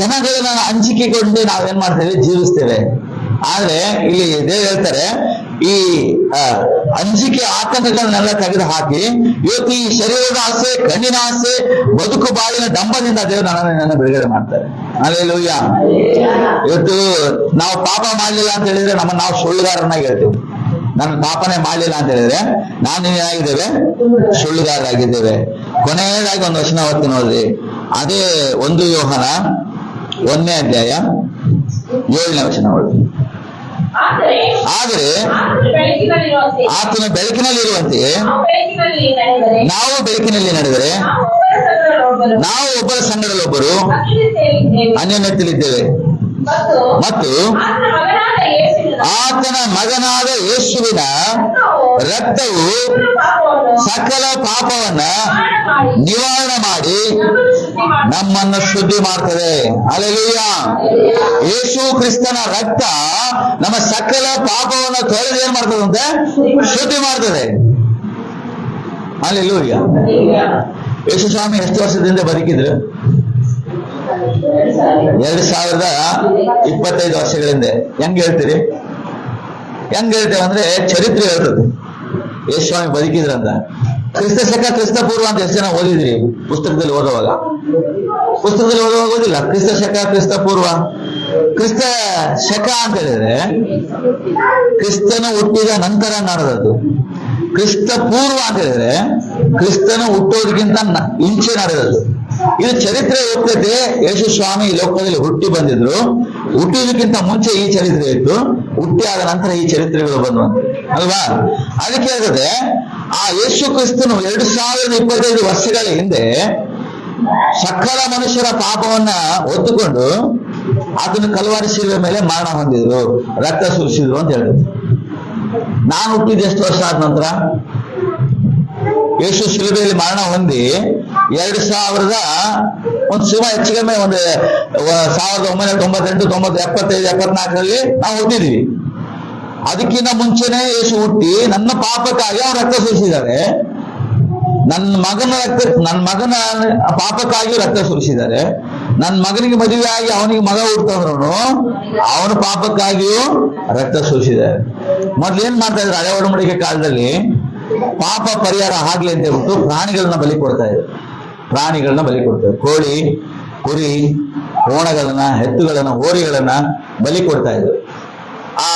ಜನಗಳನ್ನ ಹಂಚಿಕೆಗೊಂಡು ನಾವೇನ್ ಮಾಡ್ತೇವೆ, ಜೀವಿಸ್ತೇವೆ. ಆದ್ರೆ ಇಲ್ಲಿ ದೇವ್ರು ಹೇಳ್ತಾರೆ, ಈ ಅಂಜಿಕೆ ಆತಂಕಗಳನ್ನೆಲ್ಲ ತೆಗೆದು ಹಾಕಿ ಇವತ್ತು ಈ ಶರೀರದ ಆಸೆ, ಕಣ್ಣಿನ ಆಸೆ, ಬದುಕು ಬಾಳಿನ ಡಂಬದಿಂದ ದೇವರು ನನ್ನ ಬಿಡುಗಡೆ ಮಾಡ್ತಾರೆ. ಹಲ್ಲೆಲೂಯಾ. ಇವತ್ತು ನಾವು ಪಾಪ ಮಾಡ್ಲಿಲ್ಲ ಅಂತ ಹೇಳಿದ್ರೆ ನಾವು ಸುಳ್ಳುಗಾರನಾಗಿ ಹೇಳ್ತೇವೆ. ನನ್ನ ಪಾಪನೇ ಮಾಡ್ಲಿಲ್ಲ ಅಂತ ಹೇಳಿದ್ರೆ ನಾನು ಏನಾಗಿದ್ದೇವೆ, ಸುಳ್ಳುಗಾರರಾಗಿದ್ದೇವೆ. ಕೊನೆಯದಾಗಿ ಒಂದು ವಚನ ಓದ್ತೀನಿ ನೋಡ್ರಿ. ಅದೇ 1 ಯೋಹನ 1ನೇ ಅಧ್ಯಾಯ 7ನೇ ವಚನ ಓದ್ತೀನಿ. ಆದರೆ ಆತನ ಬೆಳಕಿನಲ್ಲಿರುವಂತೆಯೇ ನಾವು ಬೆಳಕಿನಲ್ಲಿ ನಡೆದರೆ ನಾವು ಒಬ್ಬರ ಸಂಗಡಲ್ಲೊಬ್ಬರು ಅನ್ಯೋನ್ಯತೆಯಲ್ಲಿದ್ದೇವೆ ಮತ್ತು ಆತನ ಮಗನಾದ ಯೇಸುವಿನ ರಕ್ತವು ಸಕಲ ಪಾಪವನ್ನ ನಿವಾರಣೆ ಮಾಡಿ ನಮ್ಮನ್ನು ಶುದ್ಧಿ ಮಾಡ್ತದೆ. ಹಲ್ಲೆಲೂಯಾ. ಯೇಸು ಕ್ರಿಸ್ತನ ರಕ್ತ ನಮ್ಮ ಸಕಲ ಪಾಪವನ್ನು ತೊಳೆದು ಏನ್ ಮಾಡ್ತದಂತೆ, ಶುದ್ಧಿ ಮಾಡ್ತದೆ. ಹಲ್ಲೆಲೂಯಾ. ಯೇಸು ಸ್ವಾಮಿ ಎಷ್ಟು ವರ್ಷದಿಂದ ಬದುಕಿದ್ರು? 2025 ವರ್ಷಗಳಿಂದ. ಹೆಂಗ್ ಹೇಳ್ತೀರಿ? ಹೆಂಗ್ ಹೇಳ್ತೇವೆ ಅಂದ್ರೆ ಚರಿತ್ರೆ ಹೇಳ್ತದೆ ಯೇಸು ಸ್ವಾಮಿ ಬದುಕಿದ್ರಂತ. ಕ್ರಿಸ್ತ ಶಕ ಕ್ರಿಸ್ತ ಪೂರ್ವ ಅಂತ ಎಷ್ಟು ಜನ ಓದಿದ್ರಿ ಪುಸ್ತಕದಲ್ಲಿ ಓದುವಾಗ ಓದಿಲ್ಲ. ಕ್ರಿಸ್ತ ಶಕ ಕ್ರಿಸ್ತ ಪೂರ್ವ. ಕ್ರಿಸ್ತ ಶಕ ಅಂತ ಹೇಳಿದ್ರೆ ಕ್ರಿಸ್ತನ ಹುಟ್ಟಿದ ನಂತರ ನಡೆದದ್ದು. ಕ್ರಿಸ್ತ ಪೂರ್ವ ಅಂತ ಹೇಳಿದ್ರೆ ಕ್ರಿಸ್ತನ ಹುಟ್ಟೋದಕ್ಕಿಂತ ಇಂಚೆ ನಡೆದದ್ದು. ಇದು ಚರಿತ್ರೆ ಹೋಗ್ತೈತೆ. ಯೇಸು ಸ್ವಾಮಿ ಈ ಲೋಕದಲ್ಲಿ ಹುಟ್ಟಿ ಬಂದಿದ್ರು. ಹುಟ್ಟಿದಕ್ಕಿಂತ ಮುಂಚೆ ಈ ಚರಿತ್ರೆ ಇತ್ತು, ಹುಟ್ಟಿ ಆದ ನಂತರ ಈ ಚರಿತ್ರೆಗಳು ಬಂದುವಂತೆ ಅಲ್ವಾ. ಅದಕ್ಕೆ ಹೇಳ್ತದೆ, ಆ ಯೇಸು ಕ್ರಿಸ್ತನು 2025 ವರ್ಷಗಳ ಹಿಂದೆ ಸಕಲ ಮನುಷ್ಯರ ಪಾಪವನ್ನ ಹೊತ್ತುಕೊಂಡು ಅದನ್ನು ಕಲ್ವಾರಿ ಶಿಲುಬೆ ಮೇಲೆ ಮರಣ ಹೊಂದಿದ್ರು, ರಕ್ತ ಸುರಿಸಿದ್ರು ಅಂತ ಹೇಳಿದ್ರು. ನಾನು ಹುಟ್ಟಿದ ಎಷ್ಟು ವರ್ಷ ಆದ ನಂತರ ಯೇಸು ಶಿಲುಬೆಯಲ್ಲಿ ಮರಣ ಹೊಂದಿ 2000 ಒಂದು ಸುಮ ಹೆಚ್ಚು ಕಮ್ಮಿ 1998, 75, 74ರಲ್ಲಿ ನಾವು ಹುಟ್ಟಿದ್ವಿ. ಅದಕ್ಕಿಂತ ಮುಂಚೆನೆ ಯೇಸು ಹುಟ್ಟಿ ನನ್ನ ಪಾಪಕ್ಕಾಗಿ ಅವ್ರು ರಕ್ತ ಸುರಿಸಿದ್ದಾರೆ. ನನ್ನ ಮಗನ ಪಾಪಕ್ಕಾಗಿ ರಕ್ತ ಸುರಿಸಿದ್ದಾರೆ. ನನ್ನ ಮಗನಿಗೆ ಮದುವೆ ಆಗಿ ಅವನಿಗೆ ಮಗ ಹುಡ್ತಂದ್ರು ಅವನ ಪಾಪಕ್ಕಾಗಿಯೂ ರಕ್ತ ಸುರಿಸಿದ್ದಾರೆ. ಮೊದ್ಲೇನ್ ಮಾಡ್ತಾ ಇದ್ರು ಹಳೆ ಒಡಂಬಡಿಕೆ ಕಾಲದಲ್ಲಿ, ಪಾಪ ಪರಿಹಾರ ಆಗ್ಲಿ ಅಂತ ಹೇಳ್ಬಿಟ್ಟು ಪ್ರಾಣಿಗಳನ್ನ ಬಲಿ ಕೊಡ್ತಾ ಇದ್ರು. ಕೋಳಿ, ಕುರಿ, ಕೋಣಗಳನ್ನ, ಎತ್ತುಗಳನ್ನ, ಹೋರಿಗಳನ್ನ ಬಲಿ ಕೊಡ್ತಾ ಇದ್ರು. ಆ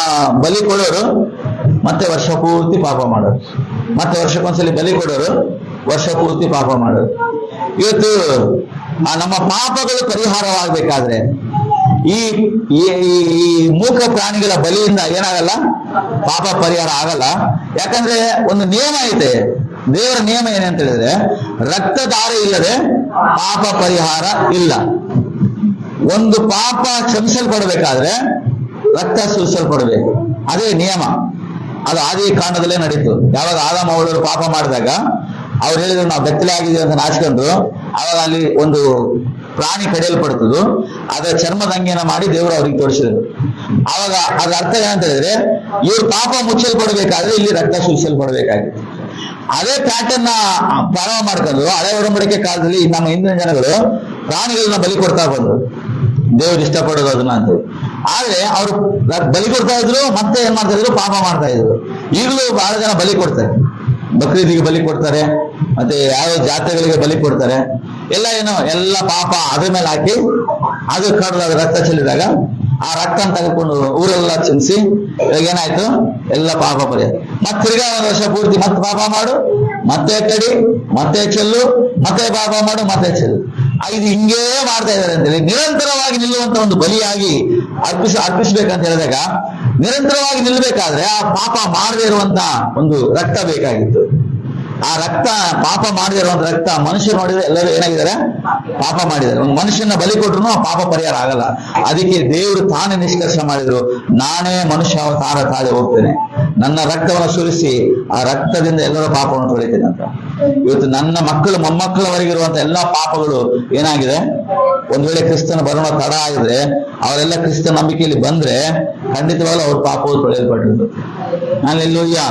ಬಲಿ ಕೊಡೋರು ಮತ್ತೆ ವರ್ಷ ಪೂರ್ತಿ ಪಾಪ ಮಾಡೋರು, ಮತ್ತೆ ವರ್ಷಕ್ಕೊಂದ್ಸಲಿ ಬಲಿ ಕೊಡೋರು, ವರ್ಷ ಪೂರ್ತಿ ಪಾಪ ಮಾಡೋರು. ಇವತ್ತು ನಮ್ಮ ಪಾಪಗಳು ಪರಿಹಾರವಾಗಬೇಕಾದ್ರೆ ಈ ಮೂಕ ಪ್ರಾಣಿಗಳ ಬಲಿಯಿಂದ ಏನಾಗಲ್ಲ, ಪಾಪ ಪರಿಹಾರ ಆಗಲ್ಲ. ಯಾಕಂದ್ರೆ ಒಂದು ನಿಯಮ ಐತೆ. ದೇವರ ನಿಯಮ ಏನಂತ ಹೇಳಿದ್ರೆ, ರಕ್ತಧಾರ ಇಲ್ಲದೆ ಪಾಪ ಪರಿಹಾರ ಇಲ್ಲ. ಒಂದು ಪಾಪ ಕ್ಷಮಿಸಲ್ಪಡಬೇಕಾದ್ರೆ ರಕ್ತ ಸುರಿಸಲ್ಪಡಬೇಕು, ಅದೇ ನಿಯಮ. ಅದು ಆದಿ ಕಾಂಡದಲ್ಲೇ ನಡೀತು. ಯಾವಾಗ ಆದಾಮ ಅವಳವರು ಪಾಪ ಮಾಡಿದಾಗ ಅವ್ರು ಹೇಳಿದ್ರು ನಾವು ಬೆತ್ತಲೆ ಆಗಿದ್ದೀವಿ ಅಂತ ನಾಚ್ಕೊಂಡ್ರು. ಅವಾಗ ಅಲ್ಲಿ ಒಂದು ಪ್ರಾಣಿ ಕಡಿಯಲ್ಪಡ್ತದ್ದು, ಅದರ ಚರ್ಮದ ಅಂಗಿನ ಮಾಡಿ ದೇವರು ಅವ್ರಿಗೆ ತೋರಿಸಿದ್ರು. ಅವಾಗ ಅದ್ರ ಅರ್ಥ ಏನಂತ ಹೇಳಿದ್ರೆ, ಇವ್ರು ಪಾಪ ಮುಚ್ಚಲ್ಪಡ್ಬೇಕಾದ್ರೆ ಇಲ್ಲಿ ರಕ್ತ ಸುರಿಸಲ್ಪಡ್ಬೇಕಾಗಿತ್ತು. ಅದೇ ಪ್ಯಾಟರ್ನ್ ಪ್ರಾರಂಭ ಮಾಡ್ಕೊಂಡು ಹಳೆ ಒಡಂಬಡಿಕೆ ಕಾಲದಲ್ಲಿ ನಮ್ಮ ಹಿಂದಿನ ಜನಗಳು ಪ್ರಾಣಿಗಳನ್ನ ಬಲಿ ಕೊಡ್ತಾ ಬಂದ್ರು, ದೇವ್ರು ಇಷ್ಟಪಡೋದು ಅದನ್ನ ಅಂತ. ಆದ್ರೆ ಅವ್ರು ಬಲಿ ಕೊಡ್ತಾ ಇದ್ರು, ಮತ್ತೆ ಏನ್ ಮಾಡ್ತಾ ಇದ್ರು, ಪಾಪ ಮಾಡ್ತಾ ಇದ್ರು. ಈಗಲೂ ಬಹಳ ಜನ ಬಲಿ ಕೊಡ್ತಾರೆ. ಬಕ್ರೀದಿಗೆ ಬಲಿ ಕೊಡ್ತಾರೆ, ಮತ್ತೆ ಯಾವ ಜಾತ್ರೆಗಳಿಗೆ ಬಲಿ ಕೊಡ್ತಾರೆ. ಎಲ್ಲ ಪಾಪ ಅದ್ರ ಮೇಲೆ ಹಾಕಿ ಅದು ಕಡ್ದಾಗ ರಕ್ತ ಚೆಲ್ಲಿದಾಗ ಆ ರಕ್ತ ತೆಗೆದುಕೊಂಡು ಊರೆಲ್ಲ ಚಿನ್ಸಿ ಇವಾಗ ಏನಾಯ್ತು, ಎಲ್ಲ ಪಾಪ ಪರಿಹಾರ. ಮತ್ತೆ ತಿರ್ಗಾ 1 ವರ್ಷ ಪೂರ್ತಿ ಮತ್ತೆ ಪಾಪ ಮಾಡು, ಮತ್ತೆ ಕಡಿ, ಮತ್ತೆ ಚೆಲ್ಲು, ಮತ್ತೆ ಪಾಪ ಮಾಡು, ಮತ್ತೆ ಚೆಲ್ಲು. ಇದು ಹಿಂಗೇ ಮಾಡ್ತಾ ಇದ್ದಾರೆ ಅಂತೇಳಿ ನಿರಂತರವಾಗಿ ನಿಲ್ಲುವಂತ ಒಂದು ಬಲಿಯಾಗಿ ಅರ್ಪಿಸ್ಬೇಕಂತ ಹೇಳಿದಾಗ, ನಿರಂತರವಾಗಿ ನಿಲ್ಬೇಕಾದ್ರೆ ಆ ಪಾಪ ಮಾಡದೇ ಇರುವಂತ ಒಂದು ರಕ್ತ ಬೇಕಾಗಿತ್ತು. ಆ ರಕ್ತ, ಪಾಪ ಮಾಡದೇ ಇರುವಂತ ರಕ್ತ ಮನುಷ್ಯರು ನೋಡಿದ್ರೆ ಎಲ್ಲರೂ ಏನಾಗಿದ್ದಾರೆ, ಪಾಪ ಮಾಡಿದ್ದಾರೆ. ಒಂದು ಮನುಷ್ಯನ ಬಲಿ ಕೊಟ್ರು ಆ ಪಾಪ ಪರಿಹಾರ ಆಗಲ್ಲ. ಅದಕ್ಕೆ ದೇವರು ತಾನೇ ನಿಷ್ಕರ್ಷ ಮಾಡಿದ್ರು, ನಾನೇ ಮನುಷ್ಯ ಅವತಾರ ತಾಳಿ ಹೋಗ್ತೇನೆ, ನನ್ನ ರಕ್ತವನ್ನು ಸುರಿಸಿ ಆ ರಕ್ತದಿಂದ ಎಲ್ಲರ ಪಾಪವನ್ನು ತೊಳಿತೇನೆ ಅಂತ. ಇವತ್ತು ನನ್ನ ಮಕ್ಕಳು ಮೊಮ್ಮಕ್ಕಳವರೆಗಿರುವಂತ ಎಲ್ಲಾ ಪಾಪಗಳು ಏನಾಗಿದೆ? ಒಂದ್ ವೇಳೆ ಕ್ರಿಸ್ತನ ಬರೋಣ ತಡ ಆಗಿದ್ರೆ, ಅವರೆಲ್ಲ ಕ್ರಿಸ್ತ ನಂಬಿಕೆಯಲ್ಲಿ ಬಂದ್ರೆ ಖಂಡಿತವಾಗ್ಲೂ ಅವ್ರ ಪಾಪಗಳು ತೊಳೆಯಲ್ಪಟ್ಟಿದ್ದು. ಹಲ್ಲೆಲೂಯಾ.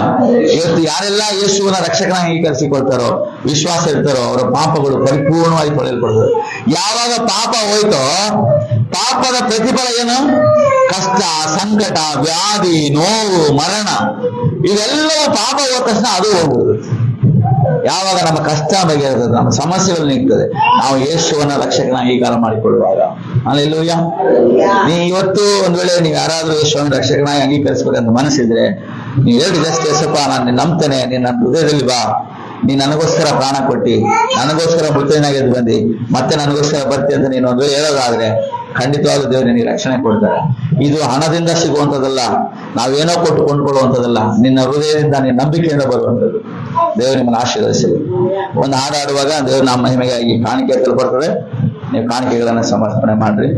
ಇವತ್ತು ಯಾರೆಲ್ಲ ಯೇಸುವನ ರಕ್ಷಕನಾಗಿ ಅಂಗೀಕರಿಸಿಕೊಳ್ತಾರೋ, ವಿಶ್ವಾಸ ಇರ್ತಾರೋ, ಅವರ ಪಾಪಗಳು ಪರಿಪೂರ್ಣವಾಗಿ ತೊಳೆಯಲ್ಪಡ್ತದೆ. ಯಾವಾಗ ಪಾಪ ಹೋಯ್ತೋ, ಪಾಪದ ಪ್ರತಿಫಲ ಏನು? ಕಷ್ಟ, ಸಂಕಟ, ವ್ಯಾಧಿ, ನೋವು, ಮರಣ, ಇವೆಲ್ಲವೂ ಪಾಪ ಹೋದ ತಕ್ಷಣ ಅದು ಹೋಗುವುದು. ಯಾವಾಗ ನಮ್ಮ ಕಷ್ಟ ಬಗೆಹರಿತದೆ, ನಮ್ಮ ಸಮಸ್ಯೆಗಳು ನಿಗ್ತದೆ, ನಾವು ಯೇಸುವನ್ನ ರಕ್ಷಕನ ಅಂಗೀಕಾರ ಮಾಡಿಕೊಳ್ಳುವಾಗ. ಹಲ್ಲೆಲೂಯಾ. ನೀ ಇವತ್ತು ಒಂದ್ ವೇಳೆ ನೀವು ಯಾರಾದ್ರೂ ಯೇಸುವನ್ನ ರಕ್ಷಕನಾಗಿ ಅಂಗೀಕರಿಸಬೇಕಂತ ಮನಸ್ಸಿದ್ರೆ, ನೀವು ಹೇಳಿ, ಜಸ್ಟ್ ಯೇಸಪ್ಪ ನಾನು ನಂಬ್ತೇನೆ, ನೀನ್ ನನ್ನ ಹೃದಯದಲ್ಲಿ ಬಾ, ನೀನ್ ನನಗೋಸ್ಕರ ಪ್ರಾಣ ಕೊಟ್ಟಿ, ನನಗೋಸ್ಕರ ಮೃತನಾಗಿ ಎದ್ದು ಬಂದಿ, ಮತ್ತೆ ನನಗೋಸ್ಕರ ಬರ್ತಿ ಅಂತ ನೀನು ಒಂದು ವೇಳೆ ಹೇಳೋದಾದ್ರೆ ಖಂಡಿತವಾಗ್ಲೂ ದೇವರು ನಿನಗೆ ರಕ್ಷಣೆ ಕೊಡ್ತಾರೆ. ಇದು ಹಣದಿಂದ ಸಿಗುವಂಥದ್ದಲ್ಲ, ನಾವೇನೋ ಕೊಟ್ಟು ಕೊಂಡ್ಕೊಳ್ಳುವಂಥದ್ದಲ್ಲ, ನಿನ್ನ ಹೃದಯದಿಂದ, ನಿನ್ನ ನಂಬಿಕೆಯಿಂದ ಬರುವಂಥದ್ದು. ದೇವರು ನಿಮ್ಮನ್ನು ಆಶೀರ್ವದಿಸಲಿ. ಒಂದು ಹಾಡು ಆಡುವಾಗ ದೇವರು ನಮ್ಮ ಮಹಿಮೆಗಾಗಿ ಕಾಣಿಕೆ ಬರ್ತದೆ. ನೀವು ಕಾಣಿಕೆಗಳನ್ನ ಸಮರ್ಪಣೆ ಮಾಡ್ರಿ.